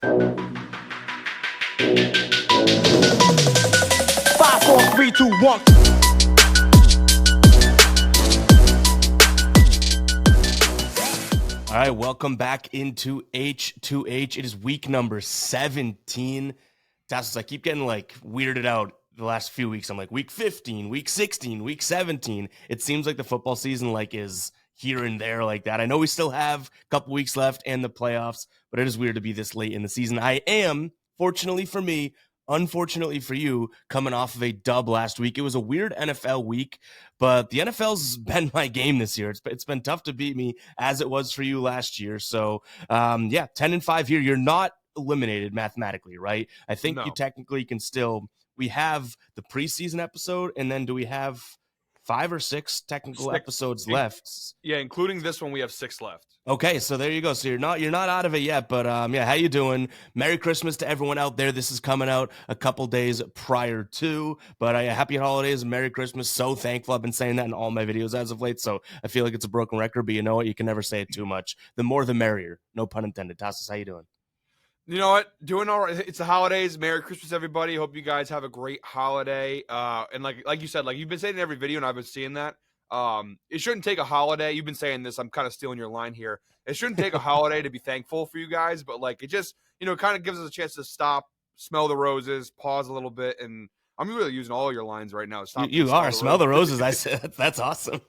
Five, four, three, two, one. All right, welcome back into H2H. It is week number 17. Tasos, I keep getting weirded out the last few weeks. I'm like week 15, week 16, week 17. It seems like the football season is here and there like that. I know we still have a couple weeks left and the playoffs, but it is weird to be this late in the season. I am, fortunately for me, unfortunately for you, coming off of a dub last week. It was a weird NFL week, but the NFL's been my game this year. It's been tough to beat me as it was for you last year. So, 10-5 here. You're not eliminated mathematically, right? I think No. you technically can still. We have the preseason episode, and then do we have 5 or 6 technical episodes left? Yeah, including this one, we have 6 left. Okay, so there you go. So you're not out of it yet, but how you doing? Merry Christmas to everyone out there. This is coming out a couple days prior to, but happy holidays and Merry Christmas. So thankful. I've been saying that in all my videos as of late, so I feel like it's a broken record, but you know what? You can never say it too much. The more the merrier. No pun intended. Tasos, how you doing? You know what? Doing all right. It's the holidays. Merry Christmas, everybody. Hope you guys have a great holiday. And like you said, you've been saying in every video, and I've been seeing that. It shouldn't take a holiday. You've been saying this. I'm kind of stealing your line here. It shouldn't take a holiday to be thankful for you guys, but it just, kind of gives us a chance to stop, smell the roses, pause a little bit, and I'm really using all your lines right now. Stop. You are smell the roses. I said that's awesome.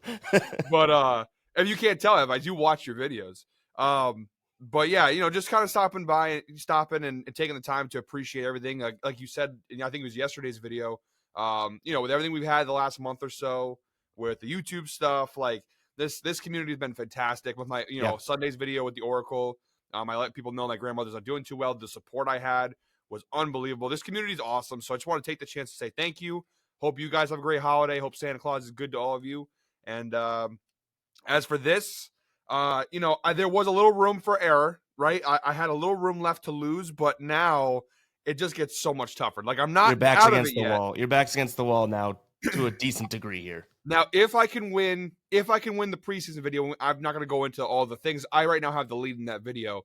But if you can't tell, I do watch your videos. But yeah, just kind of stopping and taking the time to appreciate everything. Like you said, I think it was yesterday's video. With everything we've had the last month or so, with the YouTube stuff, this community has been fantastic. With my Sunday's video with the Oracle, I let people know my grandmother's not doing too well. The support I had was unbelievable. This community is awesome. So I just want to take the chance to say thank you. Hope you guys have a great holiday. Hope Santa Claus is good to all of you. And as for this, there was a little room for error, right? I had a little room left to lose, but now it just gets so much tougher. I'm not. Your back's out against of it the yet. wall. Your back's against the wall now to a decent degree here. Now, if I can win the preseason video, I'm not going to go into all the things. I right now have the lead in that video.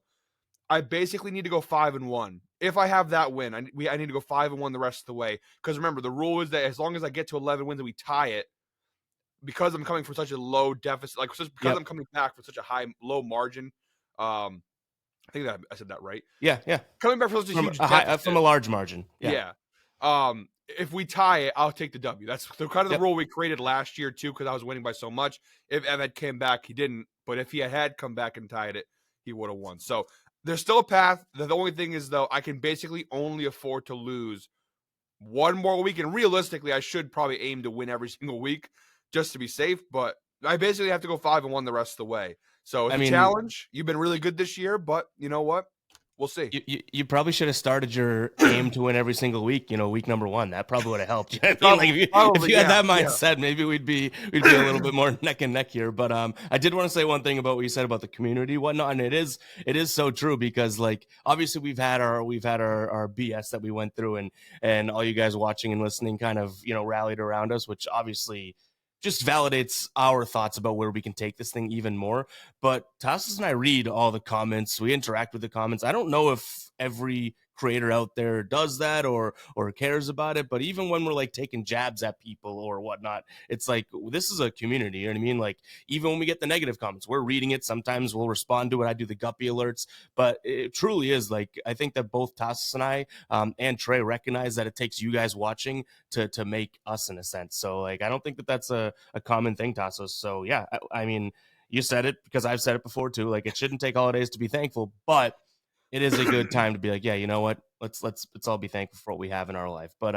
I basically need to go 5-1. If I have that win, I need to go 5-1 the rest of the way. Because remember, the rule is that as long as I get to 11 wins and we tie it, because I'm coming from such a low deficit, I'm coming back from such a low margin. I think that I said that right. Yeah. Coming back from such a huge deficit, from a large margin. Yeah. If we tie it, I'll take the W. That's the rule we created last year too, because I was winning by so much. If Evan came back, he didn't. But if he had come back and tied it, he would have won. So there's still a path. The only thing is, though, I can basically only afford to lose one more week. And realistically, I should probably aim to win every single week just to be safe. But I basically have to go 5-1 the rest of the way. So it's a challenge. You've been really good this year, but you know what? We'll see. You probably should have started your aim to win every single week. Week number 1. That probably would have helped. You know what I mean? If you had that mindset, maybe we'd be a little bit more neck and neck here. But I did want to say one thing about what you said about the community, whatnot, and it is so true because obviously we've had our BS that we went through, and all you guys watching and listening kind of rallied around us, which obviously just validates our thoughts about where we can take this thing even more. But Tasos and I read all the comments. We interact with the comments. I don't know if every creator out there does that or cares about it, but even when we're taking jabs at people or whatnot, it's this is a community, you know what I mean? Even when we get the negative comments, we're reading it. Sometimes we'll respond to it. I do the guppy alerts, but it truly is I think that both Tasos and I and Trey recognize that it takes you guys watching to make us, in a sense. So I don't think that that's a common thing, Tasos. So yeah, I mean, you said it because I've said it before too. It shouldn't take holidays to be thankful, but it is a good time to be yeah, you know what? Let's all be thankful for what we have in our life. But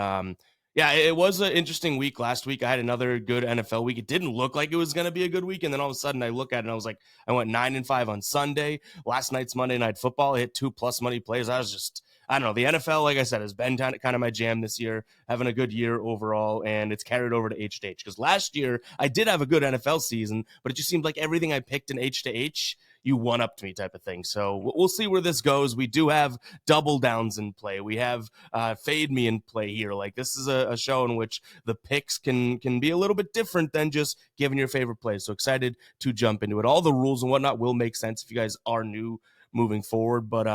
it was an interesting week last week. I had another good NFL week. It didn't look like it was going to be a good week, and then all of a sudden I look at it and I was I went 9-5 on Sunday. Last night's Monday Night Football, I hit 2+ money plays. I don't know. The NFL, like I said, has been kind of my jam this year, having a good year overall, and it's carried over to H2H. Because last year, I did have a good NFL season, but it just seemed like everything I picked in H2H, you one-upped me type of thing. So we'll see where this goes. We do have double downs in play. We have fade me in play here. This is a show in which the picks can be a little bit different than just giving your favorite plays. So excited to jump into it. All the rules and whatnot will make sense if you guys are new moving forward, but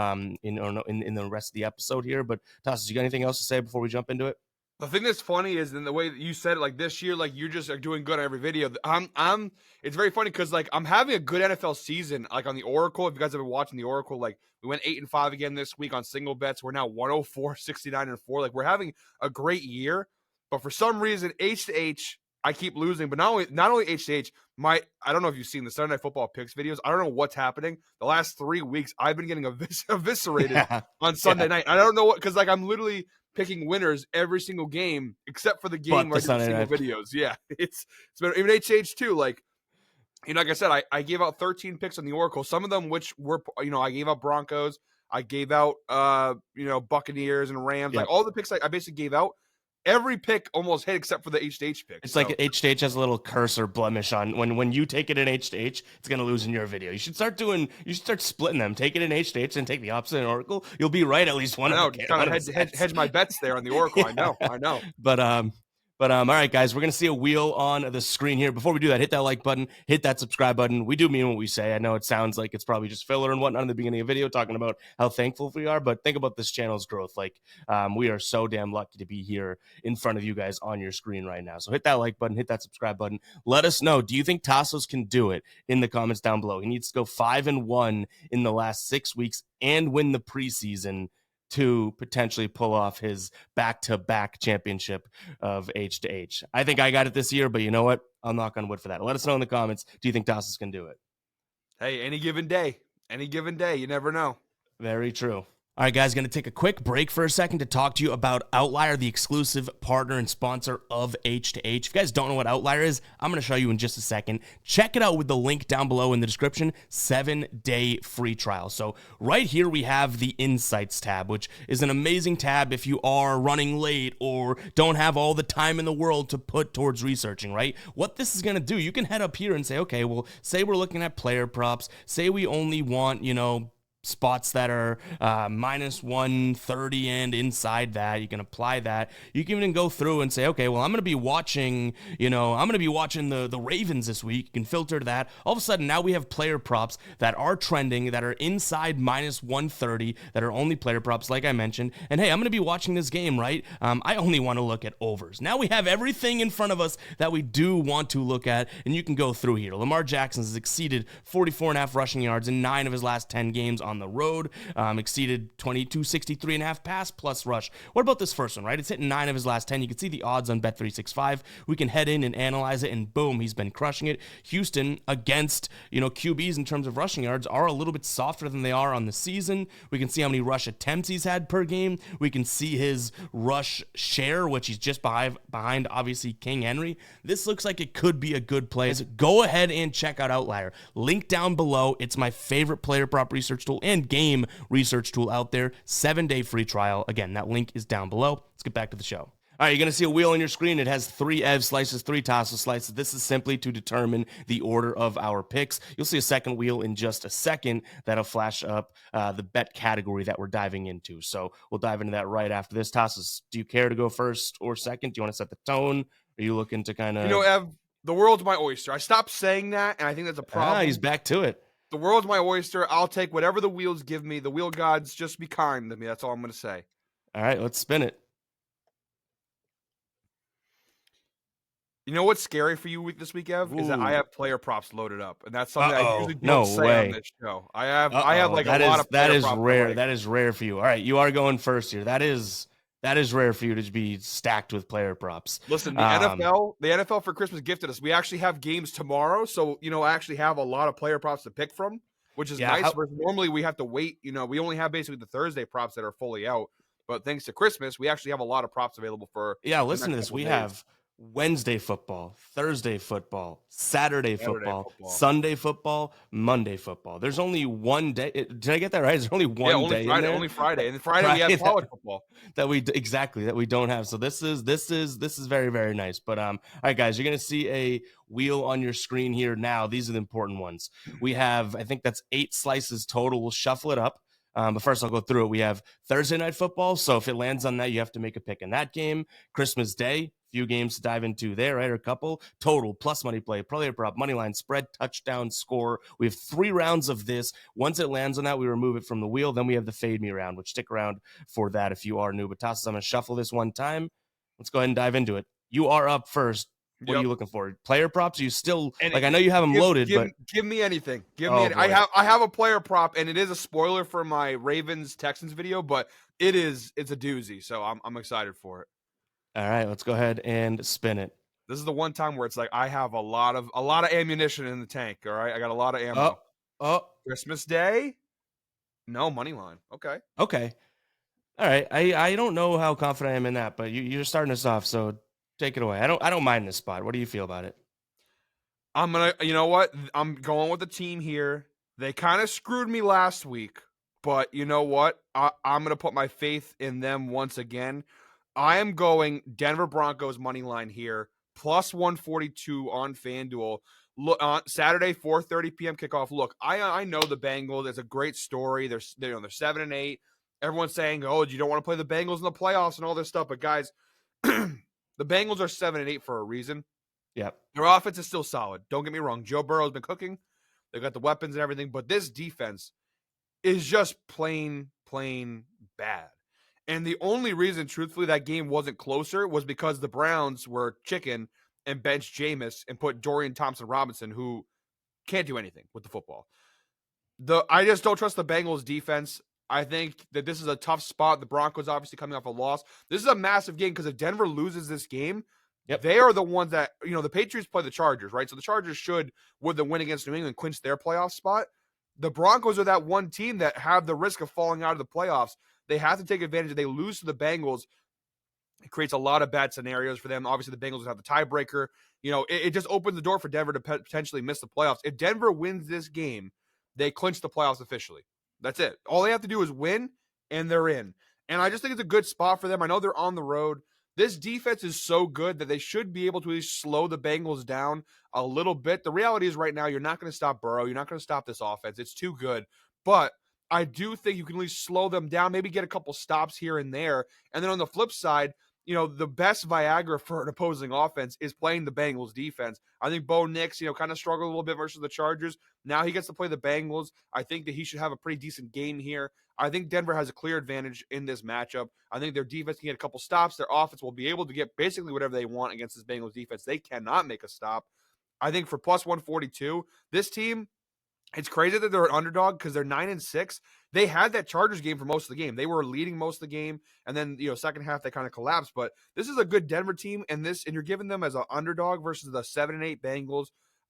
in the rest of the episode here. But Tasos, you got anything else to say before we jump into it? The thing that's funny is in the way that you said it, like this year, like you just are doing good on every video. It's very funny because like I'm having a good NFL season, like on the Oracle. If you guys have been watching the Oracle, like we went 8-5 again this week on single bets. We're now 104, 69-4. Like we're having a great year, but for some reason, H2H, I keep losing. But not only H2H, I don't know if you've seen the Sunday Night Football picks videos. I don't know what's happening. The last 3 weeks, I've been getting eviscerated on Sunday night. I don't know what, because like I'm literally picking winners every single game except for the game where I do the single videos. Yeah, it's been even HH too. Like, like I said, I gave out 13 picks on the Oracle. Some of them which were, I gave out Broncos, I gave out Buccaneers and Rams. Like all the picks I basically gave out. Every pick almost hit except for the H2H pick. It's like H2H has a little cursor blemish on when you take it in H2H, it's going to lose in your video. You should start splitting them. Take it in H2H and take the opposite in Oracle. You'll be right at least one. I know, kind of hedge my bets there on the Oracle. Yeah. I know. But all right, guys, we're going to see a wheel on the screen here. Before we do that, hit that like button, hit that subscribe button. We do mean what we say. I know it sounds like it's probably just filler and whatnot in the beginning of the video talking about how thankful we are, but think about this channel's growth. Like, we are so damn lucky to be here in front of you guys on your screen right now. So hit that like button, hit that subscribe button. Let us know, do you think Tasos can do it in the comments down below? He needs to go 5-1 in the last 6 weeks and win the preseason to potentially pull off his back-to-back championship of H2H. I think I got it this year, but you know what? I'll knock on wood for that. Let us know in the comments. Do you think Tasos can do it? Hey, any given day, you never know. Very true. All right, guys, going to take a quick break for a second to talk to you about Outlier, the exclusive partner and sponsor of H2H. If you guys don't know what Outlier is, I'm going to show you in just a second. Check it out with the link down below in the description, 7-day free trial. So right here we have the Insights tab, which is an amazing tab if you are running late or don't have all the time in the world to put towards researching, right? What this is going to do, you can head up here and say, okay, well, say we're looking at player props. Say we only want, spots that are minus 130 and inside that. You can apply that. You can even go through and say, okay, well, I'm going to be watching, the Ravens this week. You can filter that. All of a sudden, now we have player props that are trending, that are inside minus 130, that are only player props, like I mentioned. And hey, I'm going to be watching this game, right? I only want to look at overs. Now we have everything in front of us that we do want to look at, and you can go through here. Lamar Jackson has exceeded 44.5 rushing yards in 9 of his last 10 games on the road, exceeded 263.5 pass plus rush. What about this first one, right? It's hitting 9 of his last 10. You can see the odds on Bet365. We can head in and analyze it, and boom, he's been crushing it. Houston against, QBs in terms of rushing yards are a little bit softer than they are on the season. We can see how many rush attempts he's had per game. We can see his rush share, which he's just behind obviously King Henry. This looks like it could be a good play. Go ahead and check out Outlier. Link down below. It's my favorite player prop research tool and game research tool out there. 7-day free trial. Again, that link is down below. Let's get back to the show. All right, you're going to see a wheel on your screen. It has 3 EV slices, 3 Tasos slices. This is simply to determine the order of our picks. You'll see a second wheel in just a second that'll flash up the bet category that we're diving into. So we'll dive into that right after this. Tasos, do you care to go first or second? Do you want to set the tone? Are you looking to kind of... Ev, the world's my oyster. I stopped saying that, and I think that's a problem. He's back to it. The world's my oyster. I'll take whatever the wheels give me. The wheel gods, just be kind to me. That's all I'm going to say. All right, let's spin it. You know what's scary for you this week, Ev? Is that I have player props loaded up, and that's something I usually don't say on this show. I have like a lot of player props. That is rare. That is rare for you. All right, you are going first here. That is rare for you to be stacked with player props. Listen, the NFL for Christmas gifted us. We actually have games tomorrow, so I actually have a lot of player props to pick from, which is nice. Normally we have to wait. We only have basically the Thursday props that are fully out, but thanks to Christmas, we actually have a lot of props available for. Yeah, listen to this. We have Wednesday football, Thursday football, Saturday football, Sunday football, Monday football. There's only one day. Did I get that right? There's only one day. Friday, only Friday, and then Friday we have college football that we don't have. So this is very, very nice. But all right, guys, you're gonna see a wheel on your screen here now. These are the important ones. We have, I think that's 8 slices total. We'll shuffle it up. But first, I'll go through it. We have Thursday night football. So if it lands on that, you have to make a pick in that game. Christmas Day. If few games to dive into there, right? Or a couple. Total, plus money play, player prop, money line, spread, touchdown, score. We have 3 rounds of this. Once it lands on that, we remove it from the wheel. Then we have the fade me round, which stick around for that if you are new. But Tasos, I'm going to shuffle this one time. Let's go ahead and dive into it. You are up first. What are you looking for? Player props? Are you still like? I know you have them loaded, but give me anything. Give me. me. I have a player prop, and it is a spoiler for my Ravens Texans video, but it's a doozy. So I'm excited for it. All right, let's go ahead and spin it. This is the one time where it's like I have a lot of ammunition in the tank. All right, I got a lot of ammo. Christmas Day? No money line. Okay. Okay. All right. I don't know how confident I am in that, but you're starting us off, so take it away. I don't mind this spot. What do you feel about it? You know what? I'm going with the team here. They kind of screwed me last week, but you know what? I'm going to put my faith in them once again. I am going Denver Broncos money line here, plus 142 on FanDuel. Look, on Saturday, 4:30 p.m. kickoff. Look, I know the Bengals. It's a great story. They're 7-8. Everyone's saying, "Oh, you don't want to play the Bengals in the playoffs and all this stuff." But guys, the Bengals are 7-8 for a reason. Yep. Their offense is still solid. Don't get me wrong. Joe Burrow's been cooking. They've got the weapons and everything, but this defense is just plain bad. And the only reason, truthfully, that game wasn't closer was because the Browns were chicken and benched Jameis and put Dorian Thompson-Robinson, who can't do anything with the football. I just don't trust the Bengals defense. I think that this is a tough spot. The Broncos obviously coming off a loss. This is a massive game because if Denver loses this game, they are the ones that, the Patriots play the Chargers, right? So the Chargers should, with the win against New England, clinch their playoff spot. The Broncos are that one team that have the risk of falling out of the playoffs. They have to take advantage. If they lose to the Bengals, it creates a lot of bad scenarios for them. Obviously, the Bengals would have the tiebreaker. It just opens the door for Denver to potentially miss the playoffs. If Denver wins this game, they clinch the playoffs officially. That's it. All they have to do is win, and they're in. And I just think it's a good spot for them. I know they're on the road. This defense is so good that they should be able to at least slow the Bengals down a little bit. The reality is right now, you're not going to stop Burrow. You're not going to stop this offense. It's too good. But I do think you can at least slow them down, maybe get a couple stops here and there. And then on the flip side, the best Viagra for an opposing offense is playing the Bengals defense. I think Bo Nix, kind of struggled a little bit versus the Chargers. Now he gets to play the Bengals. I think that he should have a pretty decent game here. I think Denver has a clear advantage in this matchup. I think their defense can get a couple stops. Their offense will be able to get basically whatever they want against this Bengals defense. They cannot make a stop. I think for plus 142, this team, it's crazy that they're an underdog because they're 9-6. They had that Chargers game for most of the game. They were leading most of the game, and then second half they kind of collapsed. But this is a good Denver team, and you're giving them as an underdog versus the 7-8 Bengals.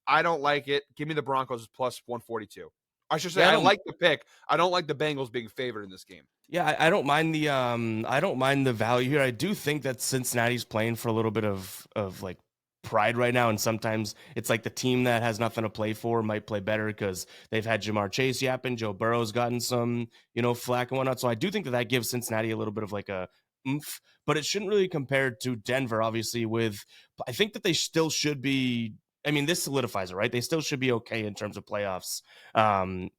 I don't like it. Give me the Broncos plus 142. I should say I like the pick. I don't like the Bengals being favored in this game. Yeah, I don't mind the value here. I do think that Cincinnati's playing for a little bit of like pride right now, and sometimes it's like the team that has nothing to play for might play better because they've had Jamar Chase yapping, Joe Burrow's gotten some flack and whatnot. So I do think that gives Cincinnati a little bit of like a oomph, but it shouldn't really compare to Denver. Obviously, I think that they still should be. I mean, this solidifies it, right? They still should be okay in terms of playoffs. Can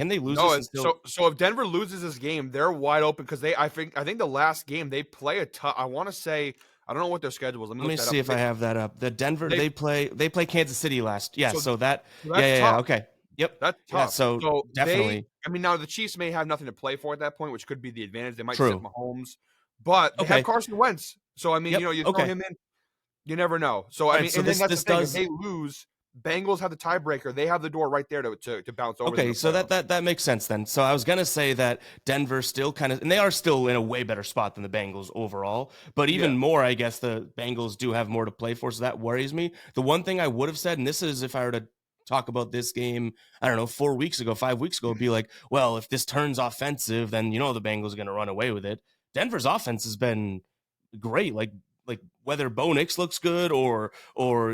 they lose? No, so if Denver loses this game, they're wide open because I think the last game they play a tough. I want to say. I don't know what their schedule is. Let me see if I have that up. The Denver they play Kansas City last. Yeah, so that's tough. Okay. Yep. That's tough. Yeah, so definitely. Now the Chiefs may have nothing to play for at that point, which could be the advantage. They might sit Mahomes, but they have Carson Wentz. So you throw him in, you never know. So and then that's the thing. If they lose, Bengals have the tiebreaker. They have the door right there to bounce over. Okay, so that makes sense then. So I was gonna say that Denver still kind of, and they are still in a way better spot than the Bengals overall. But even more, I guess the Bengals do have more to play for, so that worries me. The one thing I would have said, and this is if I were to talk about this game, I don't know, 5 weeks ago, it'd be like, well, if this turns offensive, then the Bengals are gonna run away with it. Denver's offense has been great, like whether Bo Nix looks good or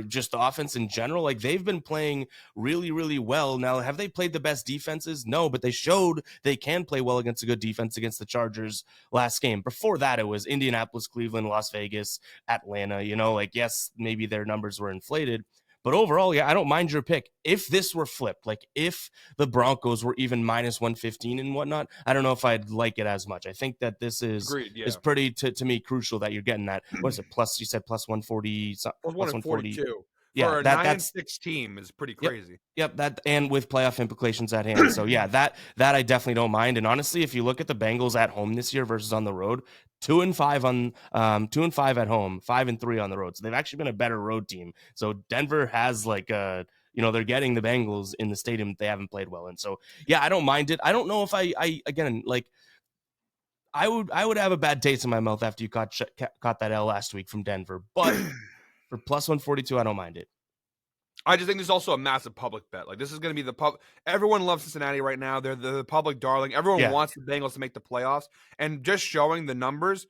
just the offense in general, like they've been playing really, really well. Now, have they played the best defenses? No, but they showed they can play well against a good defense against the Chargers last game. Before that, it was Indianapolis, Cleveland, Las Vegas, Atlanta. Yes, maybe their numbers were inflated, But overall, yeah, I don't mind your pick. If this were flipped, like if the Broncos were even minus 115 and whatnot, I don't know if I'd like it as much. I think that this is Agreed, yeah. is pretty to me crucial that you're getting that. What is it? Plus, you said plus 140, Plus plus 140. 142 Yeah, for a that's 9-6 team is pretty yep. crazy. Yep, that and with playoff implications at hand. So yeah, that I definitely don't mind. And honestly, if you look at the Bengals at home this year versus on the road, 2-5 on 2-5 at home, 5-3 on the road. So they've actually been a better road team. So Denver has like they're getting the Bengals in the stadium they haven't played well in. So yeah, I don't mind it. I don't know if I again like I would have a bad taste in my mouth after you caught that L last week from Denver, but for plus 142, I don't mind it. I just think there's also a massive public bet. Like this is going to be the pub. Everyone loves Cincinnati right now. They're the public darling. Everyone wants the Bengals to make the playoffs. And just showing the numbers,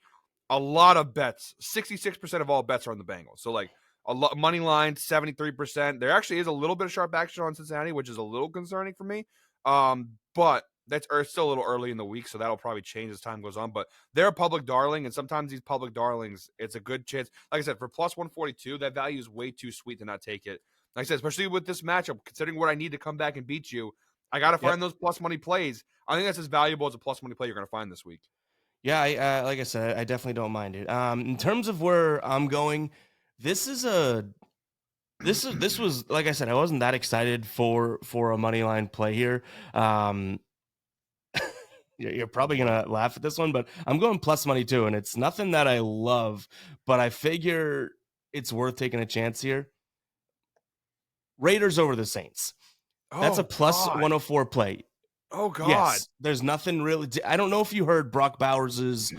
a lot of bets. 66% of all bets are on the Bengals. So like a lot money line, 73%. There actually is a little bit of sharp action on Cincinnati, which is a little concerning for me. But it's still a little early in the week, so that'll probably change as time goes on. But they're a public darling, and sometimes these public darlings, it's a good chance. Like I said, for plus 142, that value is way too sweet to not take it. Like I said, especially with this matchup, considering what I need to come back and beat you, I got to find those plus money plays. I think that's as valuable as a plus money play you're going to find this week. Yeah, like I said, I definitely don't mind it. In terms of where I'm going, this was like I said, I wasn't that excited for a money line play here. You're probably gonna laugh at this one, but I'm going plus money too, and it's nothing that I love, but I figure it's worth taking a chance here. Raiders over the Saints. That's a plus 104 play. Oh God! Yes, there's nothing really. I don't know if you heard Brock Bowers'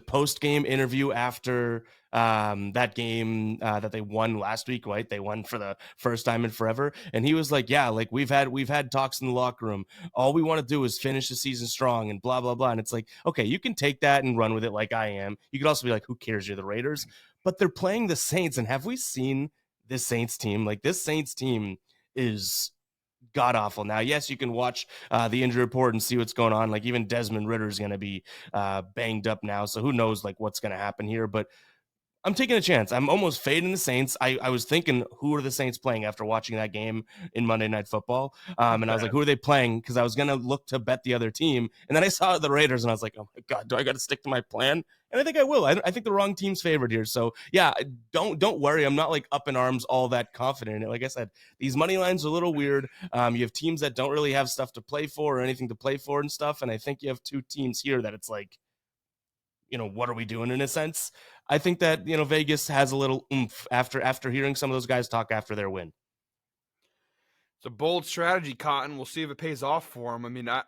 post game interview after that game that they won last week. Right, they won for the first time in forever, and he was like, "Yeah, like we've had talks in the locker room. All we want to do is finish the season strong and blah blah blah." And it's like, okay, you can take that and run with it like I am. You could also be like, "Who cares? You're the Raiders," but they're playing the Saints, and have we seen this Saints team? Like this Saints team is god awful. Now, yes, you can watch the injury report and see what's going on. Like even Desmond Ridder is going to be banged up now, so who knows like what's going to happen here. But I'm taking a chance. I'm almost fading the Saints. I was thinking, who are the Saints playing after watching that game in Monday Night Football? And I was like, who are they playing? Because I was going to look to bet the other team. And then I saw the Raiders, and I was like, oh, my God, do I got to stick to my plan? And I think I will. I think the wrong team's favored here. So, yeah, don't worry. I'm not, like, up in arms all that confident in it. Like I said, these money lines are a little weird. You have teams that don't really have stuff to play for or anything to play for and stuff. And I think you have two teams here that it's like, what are we doing in a sense? I think that, Vegas has a little oomph after hearing some of those guys talk after their win. It's a bold strategy, Cotton. We'll see if it pays off for him. I mean, I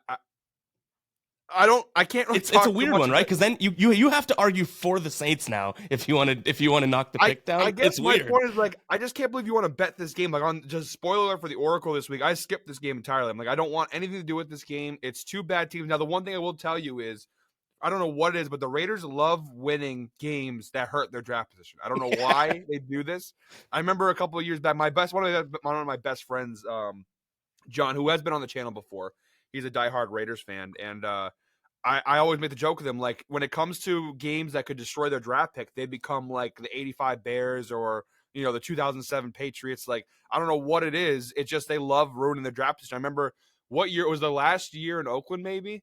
can't really. It's a weird one, right? Because then you have to argue for the Saints now if you want to knock the pick down. I guess it's my weird. point is like I just can't believe you want to bet this game. Like on just spoiler alert for the Oracle this week, I skipped this game entirely. I'm like I don't want anything to do with this game. It's two bad teams. Now the one thing I will tell you is I don't know what it is, but the Raiders love winning games that hurt their draft position. I don't know why they do this. I remember a couple of years back, one of my best friends, John, who has been on the channel before. He's a diehard Raiders fan, and I always make the joke with him, like when it comes to games that could destroy their draft pick, they become like the '85 Bears or the 2007 Patriots. Like I don't know what it is. It's just they love ruining their draft position. I remember what year it was, the last year in Oakland, maybe,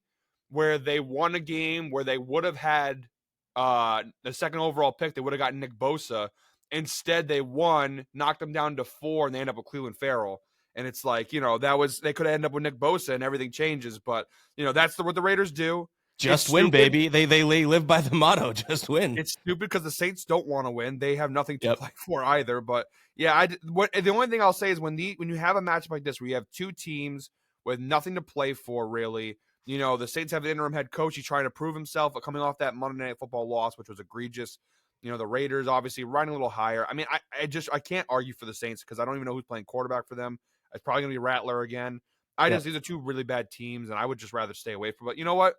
where they won a game where they would have had the second overall pick. They would have gotten Nick Bosa. Instead, they won, knocked them down to 4, and they end up with Cleveland Farrell. And it's like, they could end up with Nick Bosa and everything changes. But, that's what the Raiders do. Just win, baby. They live by the motto, just win. It's stupid because the Saints don't want to win. They have nothing to play for either. But, yeah, the only thing I'll say is when you have a matchup like this where you have two teams with nothing to play for, really, the Saints have an interim head coach. He's trying to prove himself, but coming off that Monday Night Football loss, which was egregious. The Raiders obviously riding a little higher. I mean, I can't argue for the Saints because I don't even know who's playing quarterback for them. It's probably going to be Rattler again. These are two really bad teams, and I would just rather stay away from it. But you know what?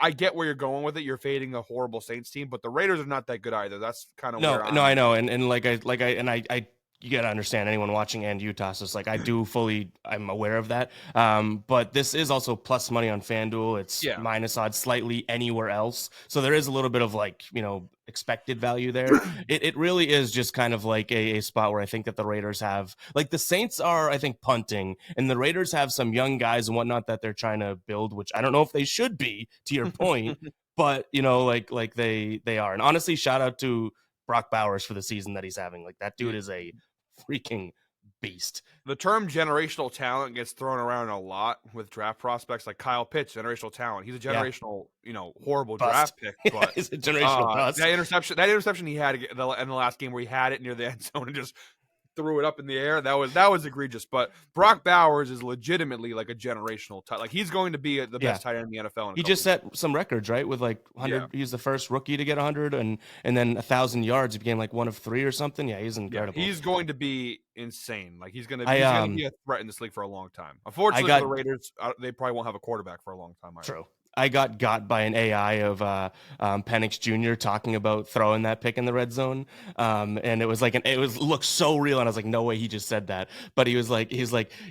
I get where you're going with it. You're fading a horrible Saints team, but the Raiders are not that good either. That's kind of no, I know, and I you got to understand, anyone watching and Utah, so it's like I'm aware of that. But this is also plus money on FanDuel. It's Yeah. minus odds slightly anywhere else. So there is a little bit of like, expected value there. It really is just kind of like a spot where I think that the Raiders have, like, the Saints are, I think, punting, and the Raiders have some young guys and whatnot that they're trying to build, which I don't know if they should be, to your point, but like they are. And honestly, shout out to Brock Bowers for the season that he's having. Like, that dude is a freaking beast. The term generational talent gets thrown around a lot with draft prospects, like Kyle Pitts, generational talent. He's a generational, horrible Bust. draft pick, but He's a generational bust. that interception he had in the last game where he had it near the end zone and just threw it up in the air, that was egregious. But Brock Bowers is legitimately like a generational tight. Like, he's going to be the best tight end in the NFL. He just set some records, right? With like 100, he's the first rookie to get 100, and then 1,000 yards. He became like one of 3 or something. Yeah, he's incredible. He's going to be insane. Like, he's going to be a threat in this league for a long time. Unfortunately, for the Raiders, they probably won't have a quarterback for a long time. True. I got by an AI of Penix Jr. talking about throwing that pick in the red zone, and it was like looked so real, and I was like, no way he just said that. But he's like,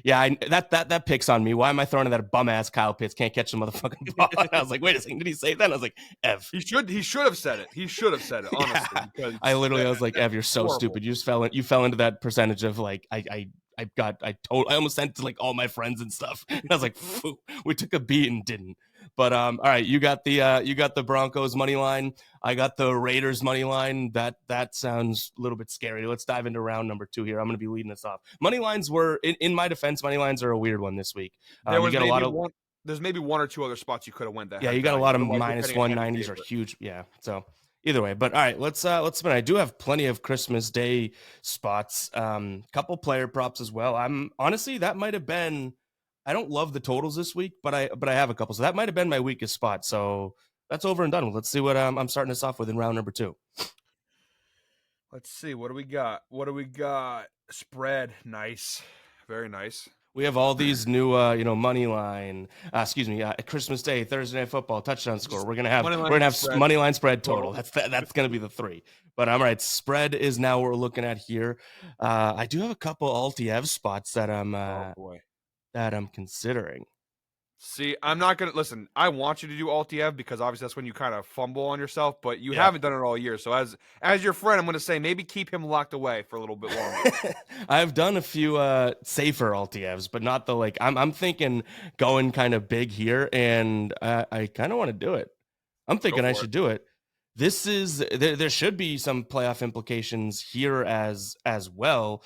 yeah, that pick's on me. Why am I throwing that bum ass Kyle Pitts? Can't catch the motherfucking ball. And I was like, wait a second, did he say that? And I was like, Ev, he should have said it. He should have said it. Honestly, because I was like, Ev, you're so horrible. Stupid. You fell into that percentage of like I almost sent it to like all my friends and stuff. And I was like, phew, we took a beat and didn't. But all right, you got the Broncos money line. I got the Raiders money line. That sounds a little bit scary. Let's dive into round number 2 here. I'm going to be leading us off. Money lines were, in my defense, money lines are a weird one this week. There's maybe one or two other spots you could have went that. Yeah, you got a lot of minus 190s are huge. Yeah, so either way. But all right, let's spin. I do have plenty of Christmas Day spots. Couple player props as well. I'm honestly, that might have been. I don't love the totals this week, but I have a couple. So that might have been my weakest spot. So that's over and done with. Let's see what I'm starting us off with in round number 2. Let's see. What do we got? Spread. Nice. Very nice. We have all these new, money line. Christmas Day, Thursday Night Football, touchdown score. We're gonna have money line spread total. That's gonna be the 3. But I'm right. Spread is now what we're looking at here. I do have a couple Alt-EV spots that I'm considering. See, I'm not going to listen. I want you to do Alt-EV because obviously that's when you kind of fumble on yourself, but you haven't done it all year. So as your friend, I'm going to say maybe keep him locked away for a little bit longer. I've done a few safer Alt-EVs, but not the I'm thinking going kind of big here, and I kind of want to do it. I'm thinking I should do it. This is there should be some playoff implications here as well.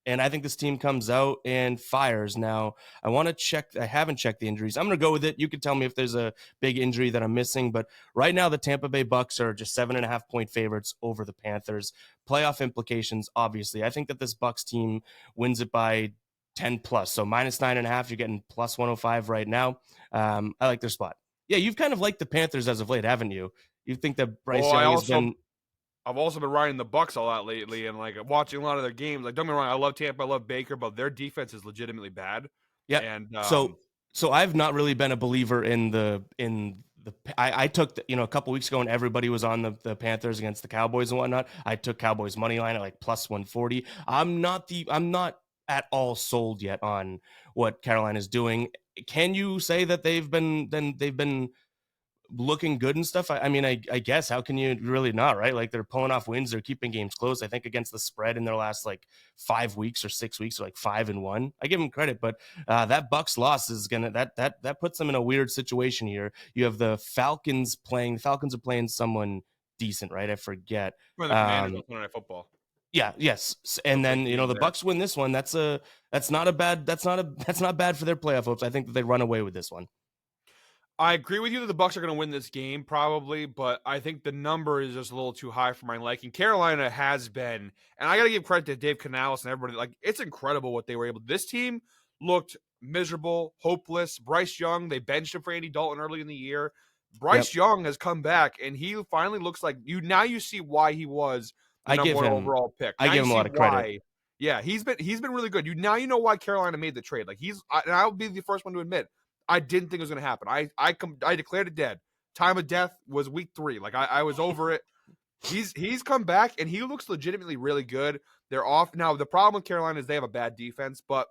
And I think this team comes out and fires. Now, I want to check. I haven't checked the injuries. I'm going to go with it. You can tell me if there's a big injury that I'm missing. But right now, the Tampa Bay Bucks are just 7.5-point favorites over the Panthers. Playoff implications, obviously. I think that this Bucks team wins it by 10 plus. So minus 9.5, you're getting plus 105 right now. I like their spot. Yeah, you've kind of liked the Panthers as of late, haven't you? You think that Bryce Young has been... I've also been riding the Bucks a lot lately and like watching a lot of their games. Like, don't get me wrong, I love Tampa, I love Baker, but their defense is legitimately bad. Yeah. And so I've not really been a believer in the I took a couple weeks ago and everybody was on the Panthers against the Cowboys and whatnot. I took Cowboys money line at like plus 140. I'm not at all sold yet on what Carolina is doing. Can you say that they've been looking good and stuff? I mean, I guess, how can you really not, right? Like, they're pulling off wins, they're keeping games close. I think against the spread in their last like 5 weeks or 6 weeks, are like 5-1. I give them credit, but that Bucks loss is gonna that puts them in a weird situation here. You have the Falcons playing. The Falcons are playing someone decent, right? I forget. The Commanders on Night Football. Yeah, yes, and then the Bucks win this one. That's not bad for their playoff hopes. I think that they run away with this one. I agree with you that the Bucks are going to win this game probably, but I think the number is just a little too high for my liking. Carolina has been, and I got to give credit to Dave Canales and everybody. Like, it's incredible what they were able to. This team looked miserable, hopeless. Bryce Young, they benched him for Andy Dalton early in the year. Bryce Young has come back, and he finally looks like you. Now you see why he was the number 1 overall pick. I give him a lot of credit. Yeah, he's been really good. You know why Carolina made the trade. Like, and I'll be the first one to admit, I didn't think it was going to happen. I declared it dead. Time of death was week 3. Like, I was over it. He's come back and he looks legitimately really good. They're off now. The problem with Carolina is they have a bad defense, but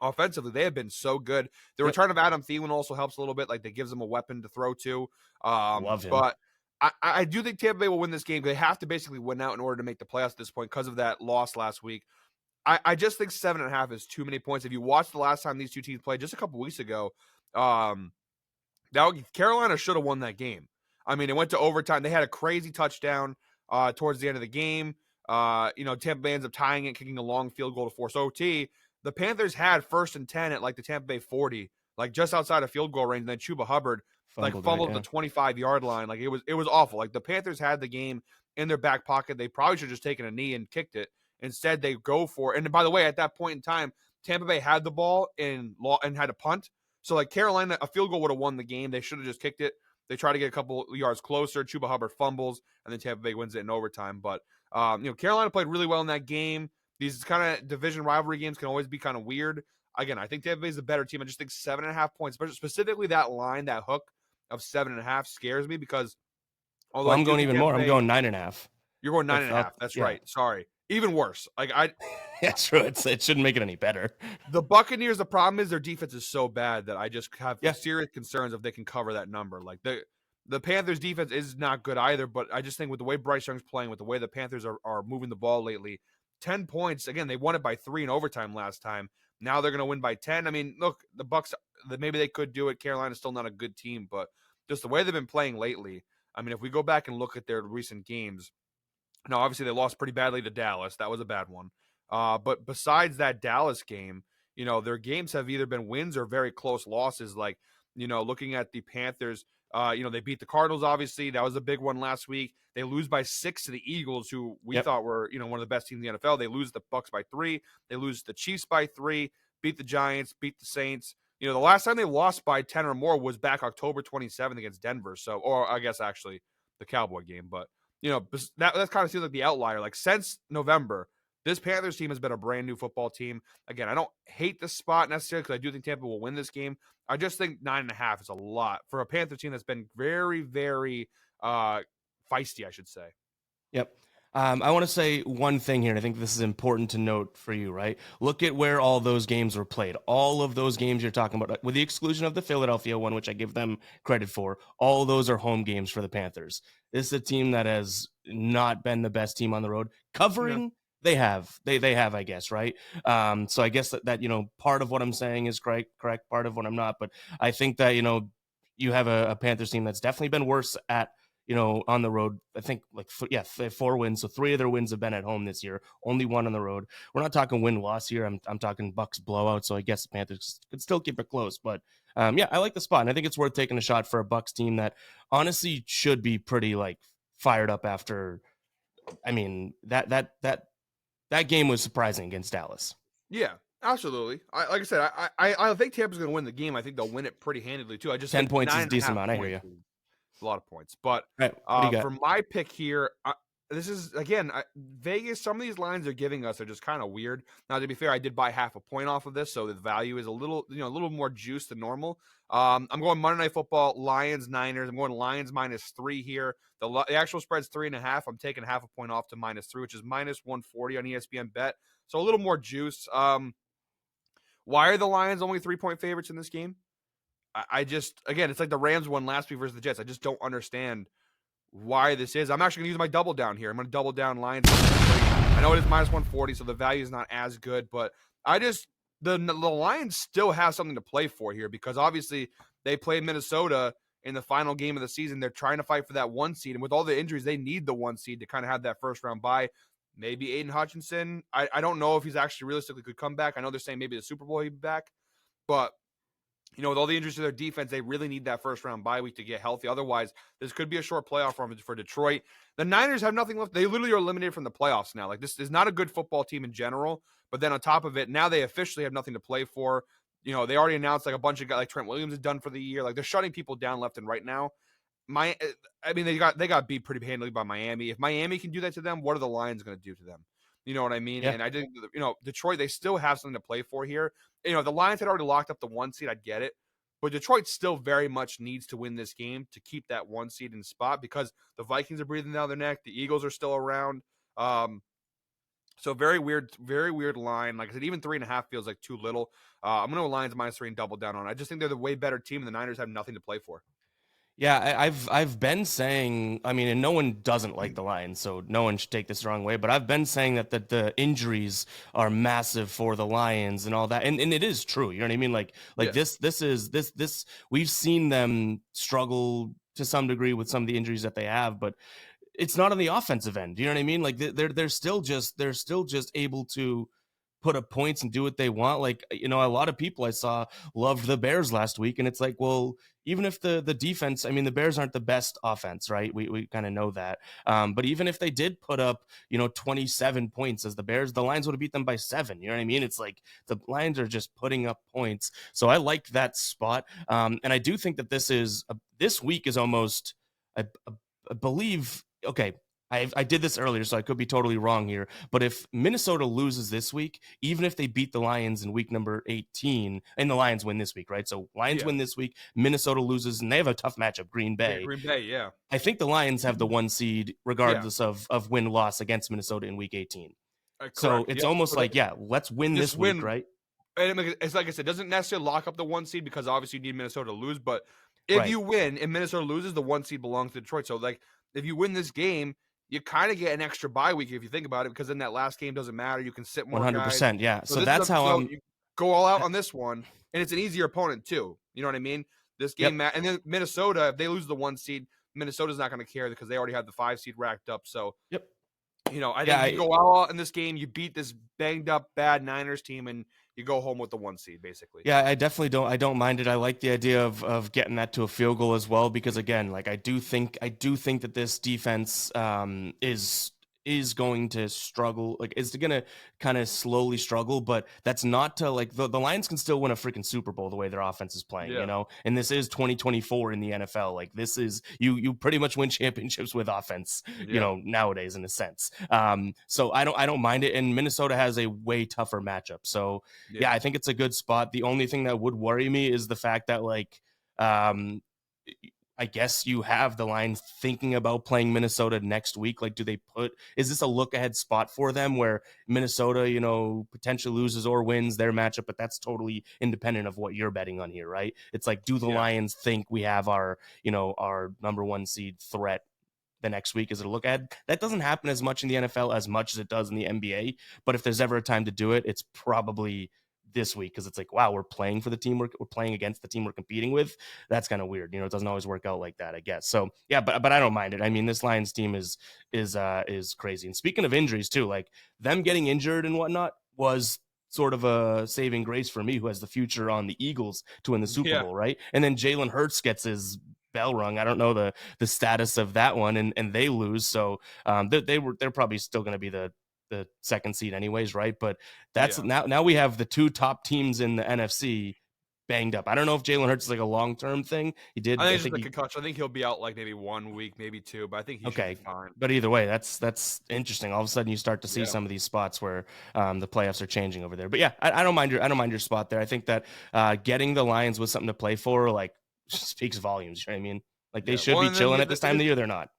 offensively they have been so good. The Yep. return of Adam Thielen also helps a little bit. Like, that gives them a weapon to throw to. Love him. But I do think Tampa Bay will win this game. They have to basically win out in order to make the playoffs at this point because of that loss last week. I just think 7.5 is too many points. If you watched the last time these two teams played just a couple weeks ago, Carolina should have won that game. I mean, it went to overtime. They had a crazy touchdown towards the end of the game. Tampa Bay ends up tying it, kicking a long field goal to force OT. The Panthers had 1st and 10 at like the Tampa Bay 40, like just outside of field goal range. And then Chuba Hubbard fumbled at the 25-yard line. Like, it was awful. Like, the Panthers had the game in their back pocket. They probably should have just taken a knee and kicked it. Instead, they go for it. And by the way, at that point in time, Tampa Bay had the ball and had a punt. So, like, Carolina, a field goal would have won the game. They should have just kicked it. They try to get a couple yards closer. Chuba Hubbard fumbles, and then Tampa Bay wins it in overtime. But, Carolina played really well in that game. These kind of division rivalry games can always be kind of weird. Again, I think Tampa Bay is the better team. I just think 7.5 points, but specifically that line, that hook of 7.5 scares me because although I'm going even more. I'm going 9.5. You're going 9.5. That's right. Sorry. Even worse. Like, yeah, true. It shouldn't make it any better. The Buccaneers, the problem is their defense is so bad that I just have serious concerns if they can cover that number. Like, the Panthers defense is not good either, but I just think with the way Bryce Young's playing, with the way the Panthers are moving the ball lately, 10 points. Again, they won it by 3 in overtime last time. Now they're going to win by 10. I mean, look, the Bucks, maybe they could do it. Carolina's still not a good team, but just the way they've been playing lately. I mean, if we go back and look at their recent games, now obviously they lost pretty badly to Dallas. That was a bad one. But besides that Dallas game, their games have either been wins or very close losses. Like, looking at the Panthers, they beat the Cardinals, obviously. That was a big one last week. They lose by 6 to the Eagles, who we thought were, one of the best teams in the NFL. They lose the Bucks by 3. They lose the Chiefs by 3, beat the Giants, beat the Saints. The last time they lost by 10 or more was back October 27th against Denver. So, or I guess actually the Cowboy game. But, that kind of seems like the outlier. Like, since November, this Panthers team has been a brand new football team. Again, I don't hate the spot necessarily because I do think Tampa will win this game. I just think 9.5 is a lot for a Panther team that's been very, very feisty, I should say. Yep. I want to say one thing here, and I think this is important to note for you, right? Look at where all those games were played. All of those games you're talking about, with the exclusion of the Philadelphia one, which I give them credit for, all of those are home games for the Panthers. This is a team that has not been the best team on the road. Covering, they have, I guess, right? So I guess that part of what I'm saying is correct, part of what I'm not. But I think that, you have a Panthers team that's definitely been worse at, on the road. I think 4 wins. So 3 of their wins have been at home this year. Only 1 on the road. We're not talking win-loss here. I'm talking Bucks blowout. So I guess the Panthers could still keep it close. But I like the spot. And I think it's worth taking a shot for a Bucks team that honestly should be pretty fired up after. I mean, that game was surprising against Dallas. Yeah. Absolutely. Like I said, I think Tampa's going to win the game. I think they'll win it pretty handedly too. I just 10 points is a decent amount. I hear you. A lot of points, but for my pick here, this is again Vegas. Some of these lines they're giving us are just kind of weird. Now, to be fair, I did buy half a point off of this, so the value is a little more juice than normal. I'm going Monday Night Football, Lions, Niners. I'm going Lions -3 here. The actual spread's 3.5. I'm taking half a point off to -3, which is -140 on ESPN Bet. So a little more juice. Why are the Lions only 3-point favorites in this game? I just, again, it's like the Rams won last week versus the Jets. I just don't understand why this is. I'm actually going to use my double down here. I'm going to double down Lions. I know it is -140, so the value is not as good, but the Lions still have something to play for here because obviously they played Minnesota in the final game of the season. They're trying to fight for that 1 seed, and with all the injuries, they need the 1 seed to kind of have that first round bye. Maybe Aiden Hutchinson. I don't know if he's actually realistically could come back. I know they're saying maybe the Super Bowl he'd be back, but with all the injuries to their defense, they really need that first round bye week to get healthy. Otherwise, this could be a short playoff run for Detroit. The Niners have nothing left. They literally are eliminated from the playoffs now. Like, this is not a good football team in general. But then on top of it, now they officially have nothing to play for. They already announced a bunch of guys like Trent Williams is done for the year. Like, they're shutting people down left and right now. They got beat pretty handily by Miami. If Miami can do that to them, what are the Lions going to do to them? You know what I mean? Yeah. And I think, Detroit, they still have something to play for here. The Lions had already locked up the 1 seed. I'd get it. But Detroit still very much needs to win this game to keep that 1 seed in spot because the Vikings are breathing down their neck. The Eagles are still around. So very weird line. Like I said, even 3.5 feels like too little. I'm going to Lions -3 and double down on it. I just think they're the way better team, and the Niners have nothing to play for. Yeah, I've been saying, I mean, and no one doesn't like the Lions, so no one should take this the wrong way, but I've been saying that the injuries are massive for the Lions and all that. And it is true. You know what I mean? Like this we've seen them struggle to some degree with some of the injuries that they have, but it's not on the offensive end. You know what I mean? Like they're still just able to put up points and do what they want. Like, you know, a lot of people I saw loved the Bears last week, and it's like, well, even if the defense, I mean, the Bears aren't the best offense, right? We kind of know that. But even if they did put up, you know, 27 points as the Bears, the Lions would have beat them by 7. You know what I mean? It's like the Lions are just putting up points. So I like that spot. And I do think that this week is almost, I believe, okay, I did this earlier, so I could be totally wrong here. But if Minnesota loses this week, even if they beat the Lions in week number 18, and the Lions win this week, right? So Lions win this week, Minnesota loses, and they have a tough matchup, Green Bay. Yeah, Green Bay, yeah. I think the Lions have the 1 seed regardless of win-loss against Minnesota in week 18. So it's almost like, let's win this week, right? And it's like I said, it doesn't necessarily lock up the 1 seed because obviously you need Minnesota to lose. But if you win and Minnesota loses, the 1 seed belongs to Detroit. So, like, if you win this game, you kind of get an extra bye week if you think about it, because then that last game doesn't matter. You can sit more 100%, guys. yeah. So that's how you go all out on this one, and it's an easier opponent too. You know what I mean? This game, and then Minnesota, if they lose the 1 seed, Minnesota's not going to care because they already have the 5 seed racked up. So, you know, I think you go all out in this game, you beat this banged up bad Niners team, and you go home with the 1 seed, basically. Yeah, I definitely don't. I don't mind it. I like the idea of getting that to a field goal as well, because again, like I do think that this defense is going to struggle. Like, is going to kind of slowly struggle, but that's not to like the Lions can still win a freaking Super Bowl the way their offense is playing, you know. And this is 2024 in the NFL. Like, this is you pretty much win championships with offense, you know, nowadays in a sense. So I don't mind it. And Minnesota has a way tougher matchup. So yeah, I think it's a good spot. The only thing that would worry me is the fact that like I guess you have the Lions thinking about playing Minnesota next week. Like, is this a look ahead spot for them where Minnesota, you know, potentially loses or wins their matchup, but that's totally independent of what you're betting on here, right? It's like, do the Lions think we have our number 1 seed threat the next week? Is it a look ahead? That doesn't happen as much in the NFL as much as it does in the NBA. But if there's ever a time to do it, it's probably this week, because it's like, wow, we're playing for the team we're playing against, the team we're competing with. That's kind of weird, you know. It doesn't always work out like that, I guess. So yeah, but I don't mind it. I mean, this Lions team is crazy. And speaking of injuries too, like them getting injured and whatnot was sort of a saving grace for me, who has the future on the Eagles to win the Super Bowl, right? And then Jalen Hurts gets his bell rung. I don't know the status of that one, and they lose. So they're probably still going to be the 2nd seed anyways, right? But that's now we have the 2 top teams in the NFC banged up. I don't know if Jalen Hurts is like a long-term thing. I think it's like a concussion. I think he'll be out like maybe 1 week, maybe 2, but I think he should be fine. But either way, that's interesting. All of a sudden you start to see some of these spots where the playoffs are changing over there. But yeah, I don't mind your spot there. I think that getting the Lions with something to play for, like, speaks volumes. You know what I mean? Like, they should be chilling at this time of the year. They're not.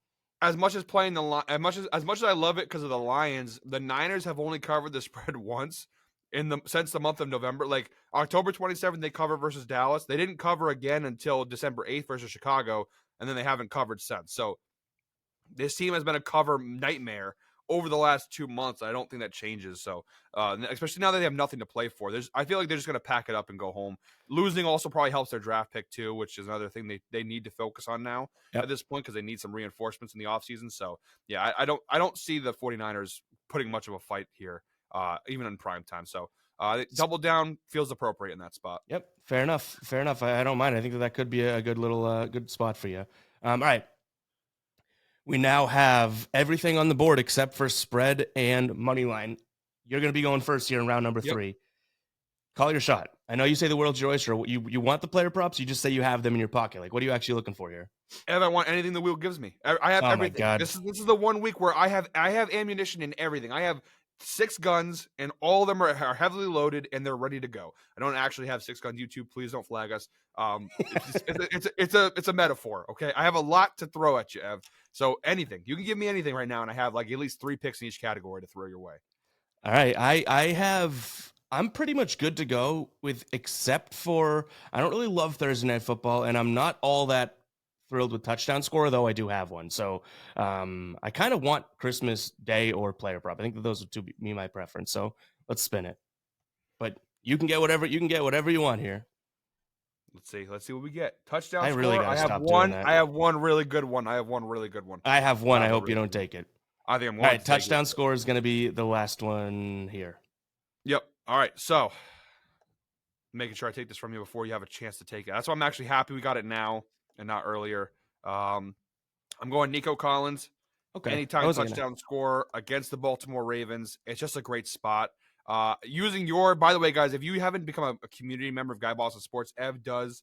As much as playing as much as I love it because of the Lions, the Niners have only covered the spread once since the month of November. Like October 27th, they covered versus Dallas. They didn't cover again until December 8th versus Chicago, and then they haven't covered since. So this team has been a cover nightmare over the last 2 months. I don't think that changes. So, especially now that they have nothing to play for, I feel like they're just going to pack it up and go home. Losing also probably helps their draft pick too, which is another thing they need to focus on now at this point, because they need some reinforcements in the offseason. So, yeah, I don't see the 49ers putting much of a fight here, even in prime time. So, double down feels appropriate in that spot. Yep, fair enough. I don't mind. I think that could be a good little good spot for you. All right. We now have everything on the board except for spread and money line. You're going to be going first here in round number 3. Call your shot. I know you say the world's your oyster. You want the player props? You just say you have them in your pocket. Like, what are you actually looking for here? Ev, I want anything the wheel gives me. I have everything. My God. This is the 1 week where I have ammunition in everything. I have 6 guns, and all of them are heavily loaded and they're ready to go. I don't actually have 6 guns. YouTube, please don't flag us. It's a metaphor. Okay, I have a lot to throw at you, Ev. So anything you can give me anything right now, and I have like at least 3 picks in each category to throw your way. All right, I'm pretty much good to go with, except for I don't really love Thursday Night Football, and I'm not all that thrilled with touchdown score, though I do have one. So I kind of want Christmas Day or player prop. I think that those would be my preference. So let's spin it. But you can get whatever you want here. Let's see what we get. Touchdown I score. really gotta I have stop one. doing that. I have one really good one. I have one. I hope you don't take it. I think I'm all going right. to Touchdown score is going to be the last one here. Yep. All right. So making sure I take this from you before you have a chance to take it. That's why I'm actually happy we got it now and not earlier. I'm going Nico Collins. Okay. Anytime touchdown score against the Baltimore Ravens. It's just a great spot. Using by the way, guys, if you haven't become a community member of Guy Boston Sports, Ev does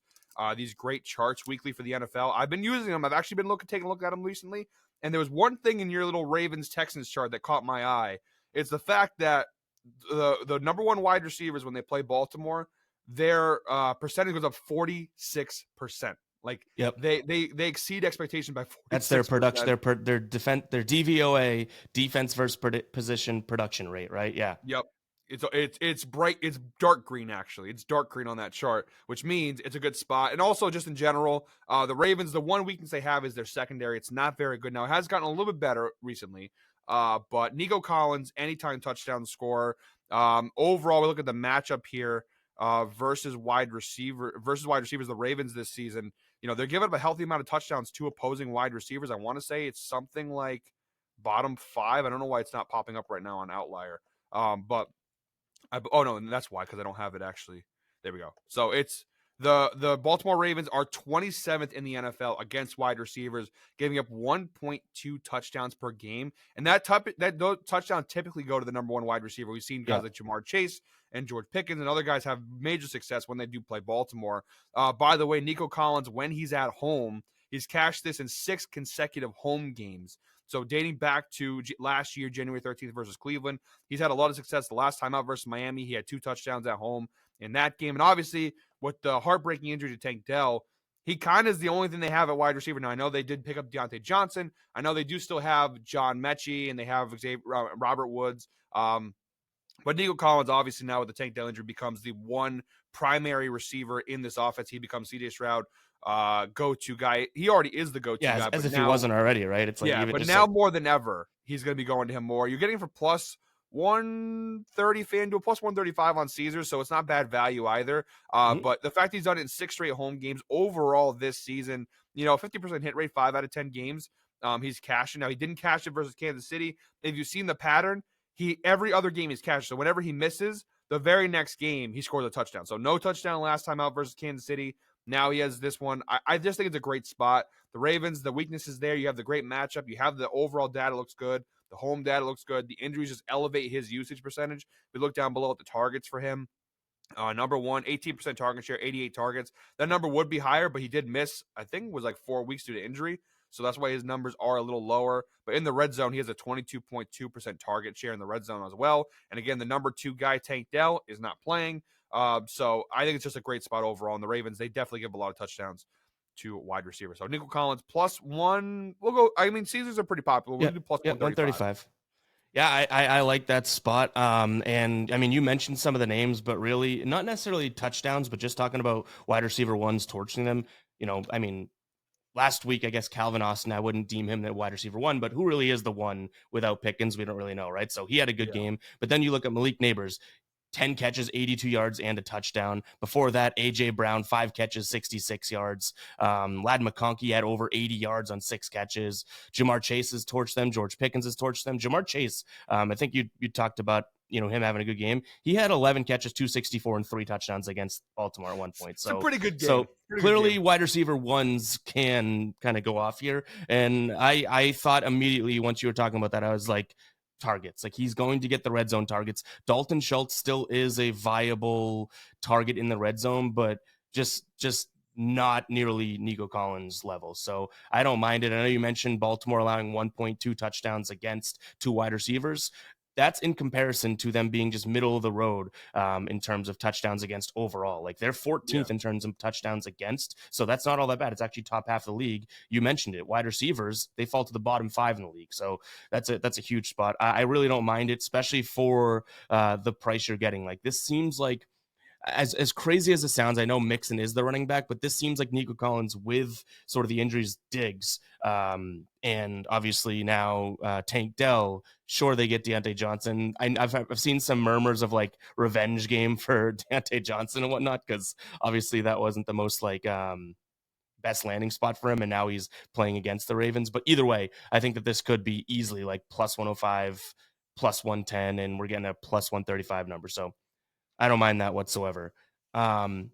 these great charts weekly for the NFL. I've been using them. I've actually been taking a look at them recently. And there was one thing in your little Ravens-Texans chart that caught my eye. It's the fact that the number one wide receivers, when they play Baltimore, their percentage goes up 46%. Like, yep. they exceed expectation by 46%. That's their production, their DVOA, defense versus position production rate, right? Yeah. Yep. It's bright. It's dark green, actually. It's dark green on that chart, which means it's a good spot. And also, just in general, the Ravens, the one weakness they have is their secondary. It's not very good. Now, it has gotten a little bit better recently. But Nico Collins, anytime touchdown scorer. Overall, we look at the matchup here versus wide receivers. The Ravens this season, they're giving up a healthy amount of touchdowns to opposing wide receivers. I want to say it's something like bottom 5. I don't know why it's not popping up right now on Outlier. But no, and that's why, because I don't have it actually. There we go. So it's the Baltimore Ravens are 27th in the NFL against wide receivers, giving up 1.2 touchdowns per game, and those touchdowns typically go to the number one wide receiver. We've seen guys like Jamar Chase and George Pickens and other guys have major success when they do play Baltimore. By the way, Nico Collins, when he's at home, he's cashed this in 6 consecutive home games. So dating back to last year, January 13th versus Cleveland, he's had a lot of success. The last time out versus Miami, he had 2 touchdowns at home in that game. And obviously, with the heartbreaking injury to Tank Dell, he kind of is the only thing they have at wide receiver. Now, I know they did pick up Deontay Johnson. I know they do still have John Mechie, and they have Robert Woods. But Nico Collins, obviously now with the Tank Dell injury, becomes the one primary receiver in this offense. He becomes C.J. Stroud go-to guy. He already is the go-to guy. As if he wasn't already, right? It's like but now more than ever, he's going to be going to him more. You're getting for plus 130 FanDuel, plus 135 on Caesars, so it's not bad value either. But the fact he's done it in 6 straight home games overall this season, 50% hit rate, 5 out of 10 games. He's cashing. Now, he didn't cash it versus Kansas City. If you've seen the pattern, every other game he's cashed. So whenever he misses, the very next game he scores a touchdown. So no touchdown last time out versus Kansas City. Now he has this one. I just think it's a great spot. The Ravens, the weakness is there. You have the great matchup. You have the overall data looks good. The home data looks good. The injuries just elevate his usage percentage. We look down below at the targets for him. Number 1, 18% target share, 88 targets. That number would be higher, but he did miss, I think it was like 4 weeks due to injury. So that's why his numbers are a little lower. But in the red zone, he has a 22.2% target share in the red zone as well. And again, the number 2 guy, Tank Dell, is not playing. So I think it's just a great spot overall. And the Ravens, they definitely give a lot of touchdowns to wide receivers. So Nico Collins plus 1. We'll go. I mean, Caesars are pretty popular. We'll do plus 135. Yeah, I like that spot. And I mean, you mentioned some of the names, but really not necessarily touchdowns, but just talking about wide receiver ones, torching them. I mean, last week, I guess Calvin Austin, I wouldn't deem him the wide receiver 1, but who really is the one without Pickens? We don't really know, right? So he had a good game. But then you look at Malik Neighbors, 10 catches, 82 yards, and a touchdown. Before that, A.J. Brown, 5 catches, 66 yards. Lad McConkey had over 80 yards on 6 catches. Jamar Chase has torched them. George Pickens has torched them. Jamar Chase, I think you talked about him having a good game. He had 11 catches, 264, and 3 touchdowns against Baltimore at one point. So it's a pretty good game. So clearly wide receiver ones can kind of go off here. And I thought immediately once you were talking about that, I was like, targets. Like, he's going to get the red zone targets. Dalton Schultz still is a viable target in the red zone, but just not nearly Nico Collins level. So I don't mind it. I know you mentioned Baltimore allowing 1.2 touchdowns against 2 wide receivers. that's in comparison to them being just middle of the road in terms of touchdowns against overall. Like they're 14th in terms of touchdowns against. So that's not all that bad. It's actually top half of the league. You mentioned it. Wide receivers, they fall to the bottom 5 in the league. So that's a huge spot. I really don't mind it, especially for the price you're getting. Like this seems like, as crazy as it sounds, I know Mixon is the running back, but this seems like Nico Collins with sort of the injuries, Diggs, and obviously now Tank Dell. Sure, they get Deontay Johnson. I've seen some murmurs of like revenge game for Deontay Johnson and whatnot, because obviously that wasn't the most like best landing spot for him, and now he's playing against the Ravens. But either way, I think that this could be easily like plus 105, plus 110, and we're getting a plus 135 number. So I don't mind that whatsoever. I'm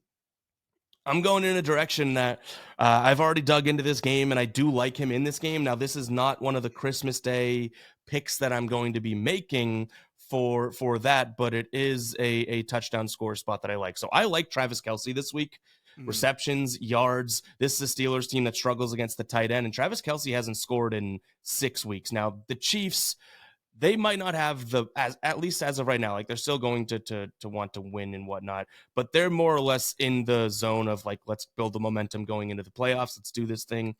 going in a direction that I've already dug into this game, and I do like him in this game. Now, this is not one of the Christmas Day picks that I'm going to be making for that, but it is a touchdown score spot that I like. So I like Travis Kelce this week. Receptions, yards. This is a Steelers team that struggles against the tight end, and Travis Kelce hasn't scored in 6 weeks. Now, the Chiefs, they might not have at least as of right now, like they're still going to want to win and whatnot, but they're more or less in the zone of like, let's build the momentum going into the playoffs. Let's do this thing.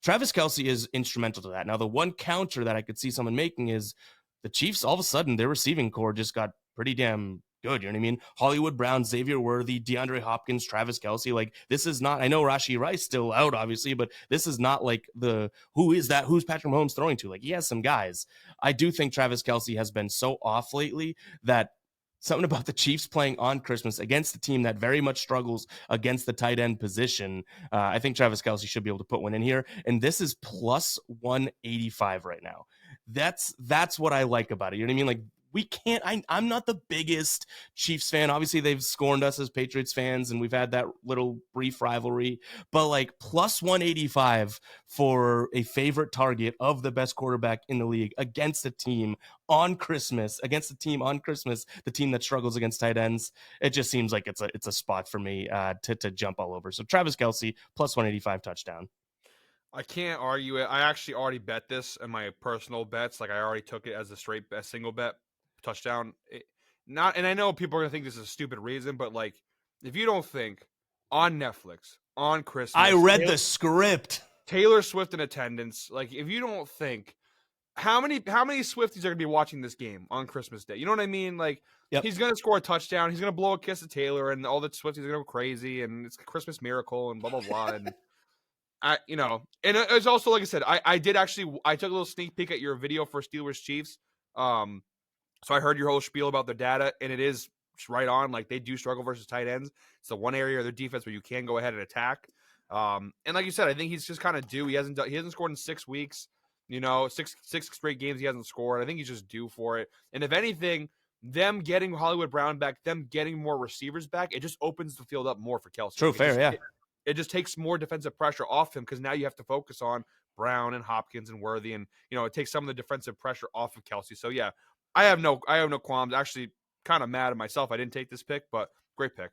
Travis Kelce is instrumental to that. Now, the one counter that I could see someone making is the Chiefs, all of a sudden, their receiving core just got pretty damn good. You know what I mean? Hollywood Brown, Xavier Worthy, DeAndre Hopkins, Travis Kelce. Like, this is not, I know Rashee Rice still out, obviously, but this is not like who's Patrick Mahomes throwing to? Like, he has some guys. I do think Travis Kelce has been so off lately that something about the Chiefs playing on Christmas against a team that very much struggles against the tight end position. I think Travis Kelce should be able to put one in here. And this is plus 185 right now. That's what I like about it. You know what I mean? Like, we can't, I'm not the biggest Chiefs fan. Obviously, they've scorned us as Patriots fans, and we've had that little brief rivalry. But like plus 185 for a favorite target of the best quarterback in the league against a team on Christmas, the team that struggles against tight ends, it just seems like it's a spot for me to jump all over. So Travis Kelce, plus 185 touchdown. I can't argue it. I actually already bet this in my personal bets. Like I already took it as a straight bet, single bet touchdown. And I know people are gonna think this is a stupid reason, but like if you don't think on Netflix on Christmas, I read the script. Taylor Swift in attendance. Like if you don't think how many Swifties are gonna be watching this game on Christmas Day? You know what I mean? Like he's gonna score a touchdown, he's gonna blow a kiss at Taylor, and all the Swifties are gonna go crazy, and it's a Christmas miracle, and blah blah blah. And and it's also, like I said, I took a little sneak peek at your video for Steelers Chiefs. So I heard your whole spiel about their data, and it is right on. Like they do struggle versus tight ends. It's the one area of their defense where you can go ahead and attack. And like you said, I think he's just kind of due. He hasn't scored in 6 weeks. Six straight games he hasn't scored. I think he's just due for it. And if anything, them getting Hollywood Brown back, them getting more receivers back, it just opens the field up more for Kelce. True, fair, yeah. It just takes more defensive pressure off him because now you have to focus on Brown and Hopkins and Worthy, and it takes some of the defensive pressure off of Kelce. So yeah, I have no qualms. Actually, kind of mad at myself I didn't take this pick, but great pick.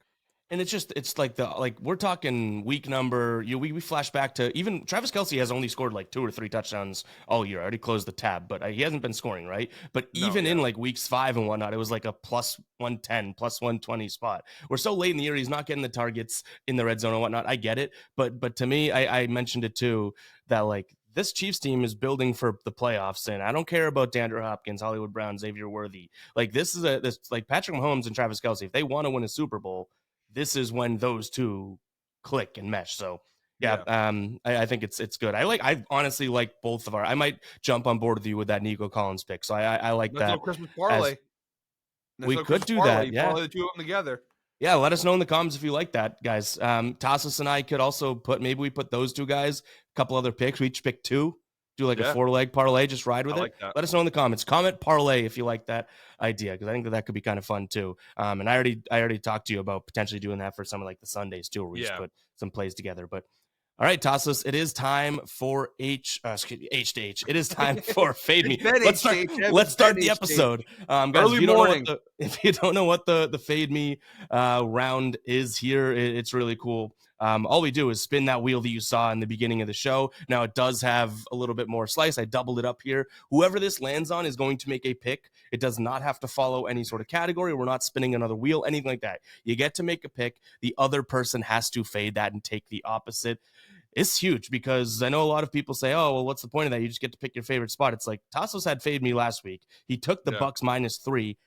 And it's like we're talking week number. We flash back to even Travis Kelce has only scored like 2 or 3 touchdowns all year. I already closed the tab, but he hasn't been scoring, right? But even in like weeks 5 and whatnot, it was like a plus 110, plus 120 spot. We're so late in the year, he's not getting the targets in the red zone and whatnot. I get it, but to me, I mentioned it too that like this Chiefs team is building for the playoffs, and I don't care about DeAndre Hopkins, Hollywood Brown, Xavier Worthy. Like this like Patrick Mahomes and Travis Kelce. If they want to win a Super Bowl, this is when those two click and mesh. So yeah. I think it's good. I honestly like both of I might jump on board with you with that Nico Collins pick. So I like that. No Christmas parlay. We could do that. Yeah. Parlay the two of them together. Yeah. Let us know in the comments if you like that, guys. Tasos and I could also maybe we put those two guys, a couple other picks. We each pick 2. Do like a 4-leg parlay, just ride with it. Let us know in the comments. Comment parlay if you like that idea, because I think that could be kind of fun too. And I already talked to you about potentially doing that for some of like the Sundays too, where we just put some plays together. But all right, Tasos, it is time for H2H. It is time for Fade Me. Let's start the episode. Guys, early morning. If you don't know what the Fade Me round is here, it's really cool. All we do is spin that wheel that you saw in the beginning of the show. Now it does have a little bit more slice. I doubled it up here. Whoever this lands on is going to make a pick. It does not have to follow any sort of category. We're not spinning another wheel, anything like that. You get to make a pick. The other person has to fade that and take the opposite. It's huge because I know a lot of people say, oh, well, what's the point of that? You just get to pick your favorite spot. It's like Tasos had fade me last week. He took the Bucks -3.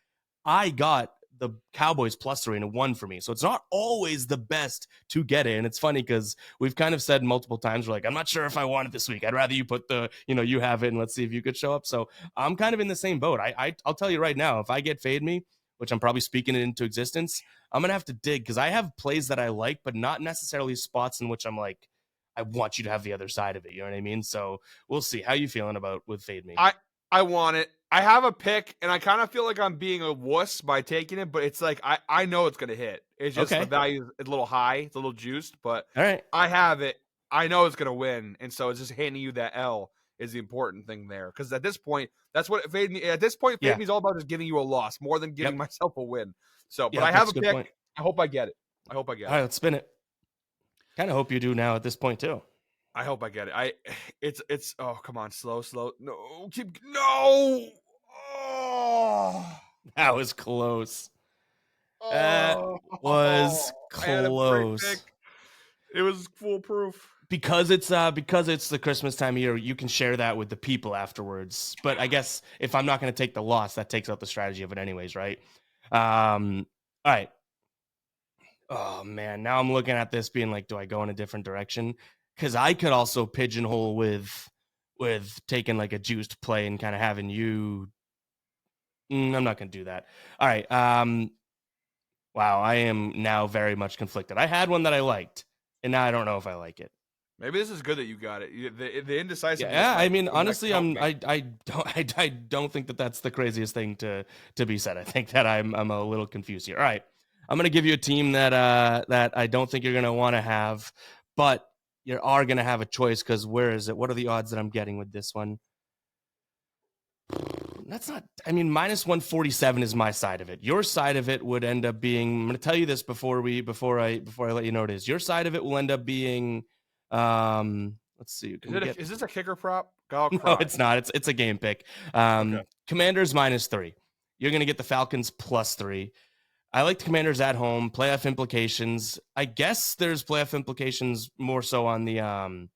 I got the Cowboys +3 and it won for me. So it's not always the best to get it. And it's funny because we've kind of said multiple times, we're like, I'm not sure if I want it this week. I'd rather you put you have it and let's see if you could show up. So I'm kind of in the same boat. I'll tell you right now, if I get fade me, which I'm probably speaking it into existence, I'm going to have to dig because I have plays that I like, but not necessarily spots in which I'm like, I want you to have the other side of it. You know what I mean? So we'll see. How you feeling about with fade me? I want it. I have a pick, and I kind of feel like I'm being a wuss by taking it, but it's like I know it's gonna hit. It's just the value is a little high, it's a little juiced, but all right, I have it. I know it's gonna win, and so it's just handing you that L is the important thing there. Because at this point, that's what fade me. At this point, fade me is all about just giving you a loss more than giving myself a win. So, but I have a pick. Point. I hope I get it. All right, let's spin it. Kind of hope you do now at this point too. I hope I get it. It's oh, come on, slow. No, no. Oh, that was close. That was close. It was foolproof. Because it's the Christmas time of year, you can share that with the people afterwards. But I guess if I'm not going to take the loss, that takes out the strategy of it anyways, right? All right. Oh man, now I'm looking at this being like, do I go in a different direction? Because I could also pigeonhole with taking like a juiced play and kind of having you. I'm not going to do that. All right. Wow, I am now very much conflicted. I had one that I liked, and now I don't know if I like it. Maybe this is good that you got it. The indecisive. Yeah, I mean, honestly, I don't think that that's the craziest thing to be said. I think that I'm a little confused here. All right, I'm gonna give you a team that I don't think you're gonna want to have, but you are gonna have a choice because where is it? What are the odds that I'm getting with this one? That's not. I mean, -147 is my side of it. Your side of it would end up being. I'm going to tell you this before I let you know what it is. Your side of it will end up being. Let's see. Is this a kicker prop? No, it's not. It's a game pick. Okay. Commanders -3. You're going to get the Falcons +3. I like the Commanders at home. Playoff implications. I guess there's playoff implications more so on the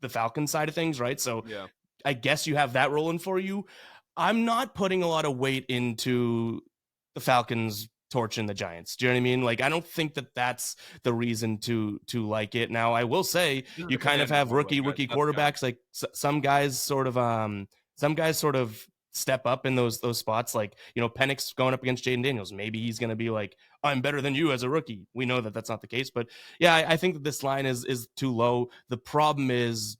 Falcons side of things, right? So yeah. I guess you have that rolling for you. I'm not putting a lot of weight into the Falcons torching the Giants. Do you know what I mean? Like, I don't think that that's the reason to like it. Now, I will say you kind of have rookie quarterbacks. Like some guys sort of step up in those spots. Like, Penix going up against Jaden Daniels. Maybe he's going to be like, I'm better than you as a rookie. We know that that's not the case. But yeah, I think that this line is too low. The problem is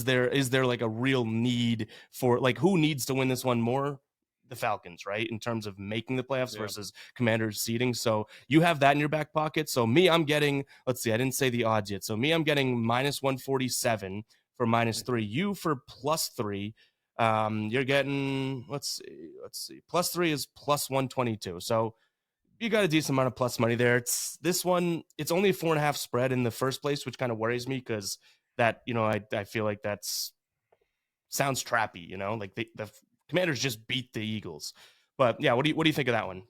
there like a real need for, like, who needs to win this one more? The Falcons, right? In terms of making the playoffs versus Commanders seeding. So you have that in your back pocket. So me, I'm getting, let's see, I didn't say the odds yet. So me, I'm getting -147 for -3. You for +3. You're getting, let's see. +3 is +122. So you got a decent amount of plus money there. It's this one, it's only a 4.5 spread in the first place, which kind of worries me because that, I feel like that's sounds trappy, like the Commanders just beat the Eagles. But yeah, what do you think of that one?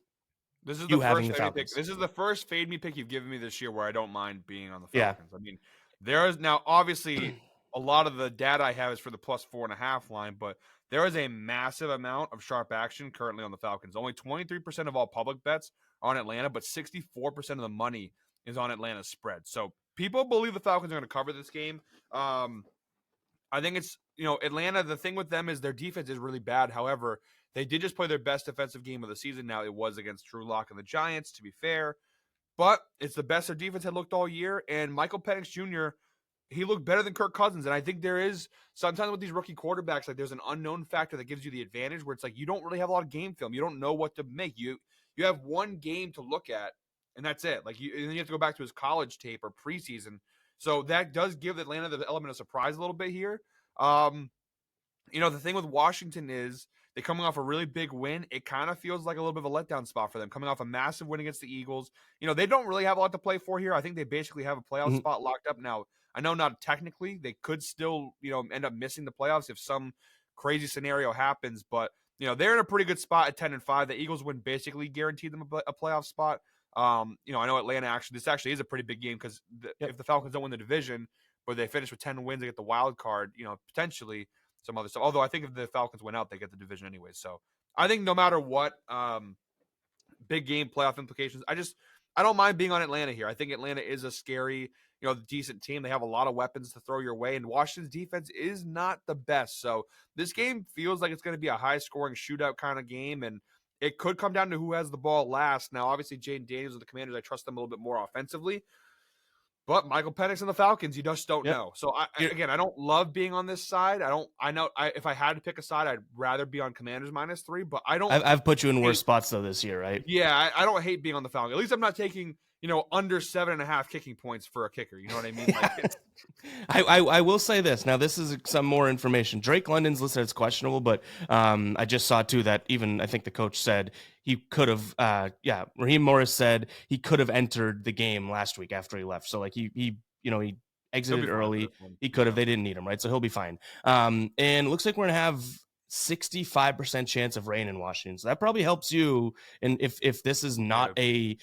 This is the first fade me pick. This is the first fade me pick you've given me this year where I don't mind being on the Falcons. Yeah. I mean, there is now obviously a lot of the data I have is for the +4.5 line, but there is a massive amount of sharp action currently on the Falcons. Only 23% of all public bets are on Atlanta, but 64% of the money is on Atlanta's spread. So people believe the Falcons are going to cover this game. I think it's, Atlanta, the thing with them is their defense is really bad. However, they did just play their best defensive game of the season. Now, it was against Drew Lock and the Giants, to be fair. But it's the best their defense had looked all year. And Michael Penix Jr., he looked better than Kirk Cousins. And I think there is, sometimes with these rookie quarterbacks, like there's an unknown factor that gives you the advantage where it's like you don't really have a lot of game film. You don't know what to make. You have one game to look at, and that's it. And then you have to go back to his college tape or preseason. So that does give Atlanta the element of surprise a little bit here. The thing with Washington is they're coming off a really big win. It kind of feels like a little bit of a letdown spot for them, coming off a massive win against the Eagles. They don't really have a lot to play for here. I think they basically have a playoff Mhm. spot locked up now. I know not technically, they could still, end up missing the playoffs if some crazy scenario happens, but they're in a pretty good spot at 10-5. The Eagles win basically guaranteed them a playoff spot. I know Atlanta this actually is a pretty big game because Yep. if the Falcons don't win the division, but they finish with 10 wins, they get the wild card, potentially some other stuff. Although I think if the Falcons win out, they get the division anyway. So I think no matter what, big game playoff implications, I don't mind being on Atlanta here. I think Atlanta is a scary, decent team. They have a lot of weapons to throw your way, and Washington's defense is not the best. So this game feels like it's going to be a high scoring shootout kind of game, and it could come down to who has the ball last. Now, obviously, Jaden Daniels of the Commanders, I trust them a little bit more offensively. But Michael Penix and the Falcons, you just don't Yep. know. So I don't love being on this side. If I had to pick a side, I'd rather be on Commanders -3. But I don't. I've put you in worse hate, spots though this year, right? yeah, I don't hate being on the Falcons. At least I'm not taking under 7.5 kicking points for a kicker. You know what I mean? Like, I will say this. Now, this is some more information. Drake London's listed as questionable, but I just saw too that even I think the coach said he could have. Raheem Morris said he could have entered the game last week after he left. So like he exited early. He could have. They didn't need him, right? So he'll be fine. And it looks like we're gonna have 65% chance of rain in Washington. So that probably helps you. And if this is not a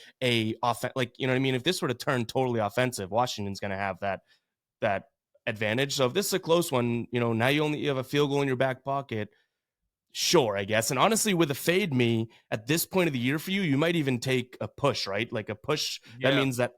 like, you know what I mean? If this were to turn totally offensive, Washington's going to have that advantage. So if this is a close one, now you have a field goal in your back pocket. Sure, I guess. And honestly, with a fade me at this point of the year for you, you might even take a push, right? Like a push. Yeah. That means that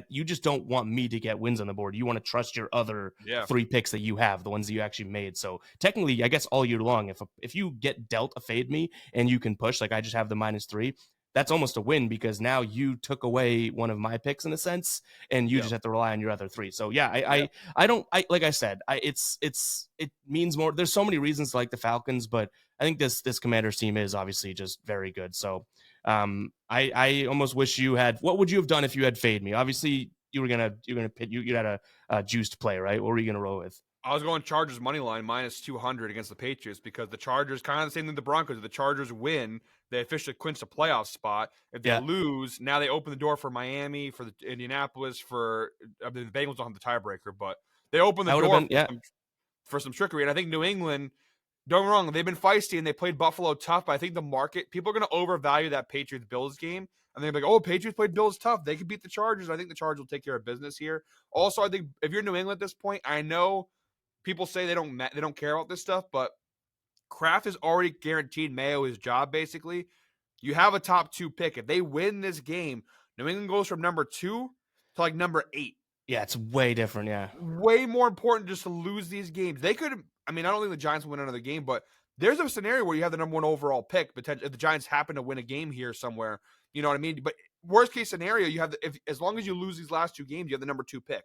you just don't want me to get wins on the board. You want to trust your other 3 picks that you have, the ones that you actually made. So technically, I guess all year long, if you get dealt a fade me and you can push, like I just have the -3, that's almost a win because now you took away one of my picks in a sense, and you just have to rely on your other 3. So yeah, I don't like I said, it means more. There's so many reasons to like the Falcons, but I think this Commanders team is obviously just very good. So I almost wish you had. What would you have done if you had fade me? Obviously, you'd had a juiced play, right? What were you gonna roll with? I was going Chargers money line -200 against the Patriots because the Chargers, kind of the same thing the Broncos. If the Chargers win, they officially clinch a playoff spot. If they lose, now they open the door for Miami, for the Indianapolis, the Bengals don't have the tiebreaker, but they open the door for some trickery. And I think New England, don't get me wrong, they've been feisty and they played Buffalo tough, but I think the market, people are going to overvalue that Patriots-Bills game. And they're like, oh, Patriots played Bills tough. They could beat the Chargers. I think the Chargers will take care of business here. Also, I think if you're New England at this point, I know people say they don't care about this stuff, but Kraft has already guaranteed Mayo his job, basically. You have a top 2 pick. If they win this game, New England goes from number 2 to like number 8. Yeah, it's way different, yeah. Way more important just to lose these games. They could, I don't think the Giants will win another game, but there's a scenario where you have the number 1 overall pick, potentially if the Giants happen to win a game here somewhere, you know what I mean? But worst case scenario, you have as long as you lose these last 2 games, you have the number 2 pick.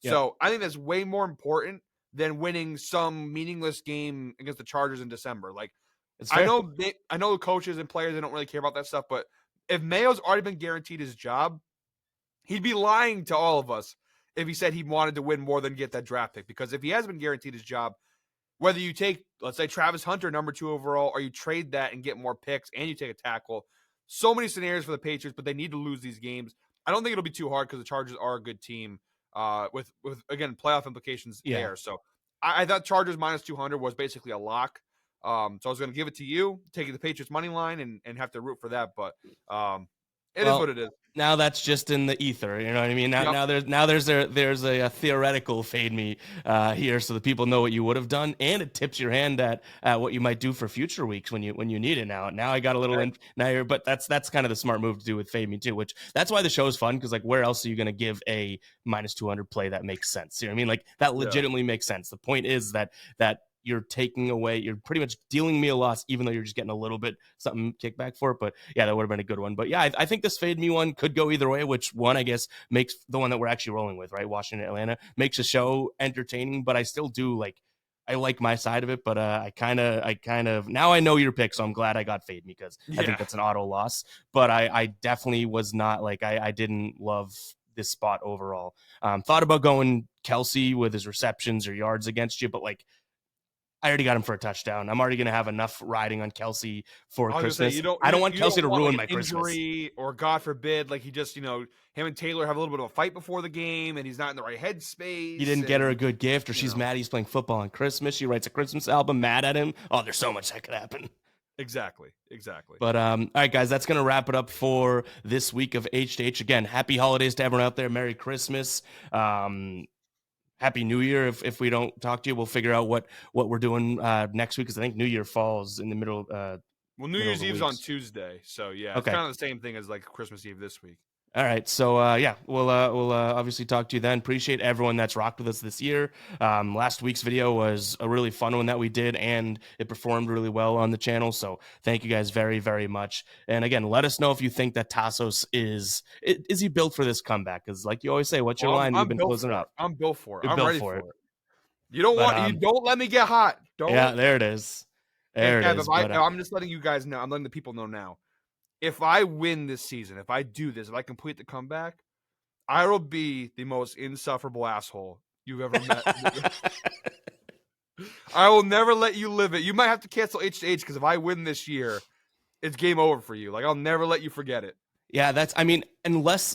Yep. So I think that's way more important than winning some meaningless game against the Chargers in December. Like, I know the coaches and players, they don't really care about that stuff, but if Mayo's already been guaranteed his job, he'd be lying to all of us if he said he wanted to win more than get that draft pick. Because if he has been guaranteed his job, whether you take, let's say, Travis Hunter, number 2 overall, or you trade that and get more picks and you take a tackle, so many scenarios for the Patriots, but they need to lose these games. I don't think it'll be too hard because the Chargers are a good team. With again playoff implications there. So I thought Chargers -200 was basically a lock. So I was going to give it to you, taking the Patriots money line and have to root for that. But it is what it is. Now that's just in the ether, you know what I mean? Now there's a theoretical fade me here, so that people know what you would have done, and it tips your hand at what you might do for future weeks when you need it. Now I got a little but that's kind of the smart move to do with fade me too, which that's why the show is fun, because like where else are you going to give a -200 play that makes sense? You know what I mean? Like that legitimately makes sense. The point is that you're pretty much dealing me a loss, even though you're just getting a little bit something kickback for it. But yeah, that would have been a good one. But yeah, I think this fade me one could go either way, which one, I guess, makes the one that we're actually rolling with, right? Washington, Atlanta, makes the show entertaining, but I still do I like my side of it, but I kind of now I know your pick, so I'm glad I got fade me because I think that's an auto loss. But I definitely was not I didn't love this spot overall. Thought about going Kelsey with his receptions or yards against you, but I already got him for a touchdown. I'm already going to have enough riding on Kelsey for I was Christmas. Gonna say, I don't want you Kelsey to want, ruin like, my an Christmas. injury, or God forbid, like he just, him and Taylor have a little bit of a fight before the game, and he's not in the right headspace. He didn't get her a good gift, or she's mad he's playing football on Christmas. She writes a Christmas album mad at him. Oh, there's so much that could happen. Exactly. But all right, guys, that's gonna wrap it up for this week of H2H. Again, happy holidays to everyone out there. Merry Christmas. Happy New Year. If we don't talk to you, we'll figure out what we're doing next week, because I think New Year falls in the middle. Well, New Year's Eve's on Tuesday, so yeah, it's kind of the same thing as like Christmas Eve this week. All right, so yeah, we'll obviously talk to you then. Appreciate everyone that's rocked with us this year. Last week's video was a really fun one that we did, and it performed really well on the channel. So thank you guys very, very much. And again, let us know if you think that Tasos is he built for this comeback? Because like you always say, what's your line? You've been closing up. I'm built for it. You're I'm built ready for for it. You don't let me get hot. Don't. Yeah, there it is. There it is. I'm just letting you guys know. I'm letting the people know now. If I win this season, if I do this, if I complete the comeback, I will be the most insufferable asshole you've ever met. I will never let you live it. You might have to cancel H2H, because if I win this year, it's game over for you. Like, I'll never let you forget it. Yeah, unless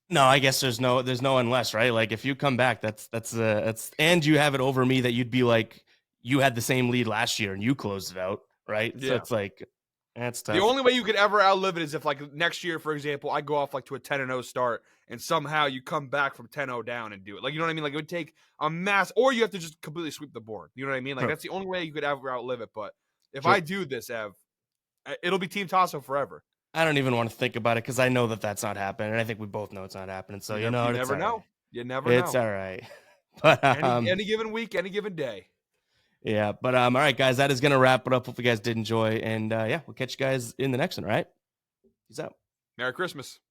no, I guess there's no unless, right? Like, if you come back, that's and you have it over me, that you'd be like, you had the same lead last year and you closed it out, right? Yeah. So it's like, that's tough. The only way you could ever outlive it is if, like, next year, for example, I go off like to a 10-0 start, and somehow you come back from 10-0 down and do it. Like, you know what I mean? Like, it would take a mass, or you have to just completely sweep the board. You know what I mean? Like, that's the only way you could ever outlive it. But if I do this, Ev, it'll be Team Tasso forever. I don't even want to think about it, because I know that that's not happening, and I think we both know it's not happening. So you never know. Right. You never know. It's all right. But any given week, any given day. Yeah, but all right, guys, that is gonna wrap it up. Hope you guys did enjoy, and yeah, we'll catch you guys in the next one. All right, peace out. Merry Christmas.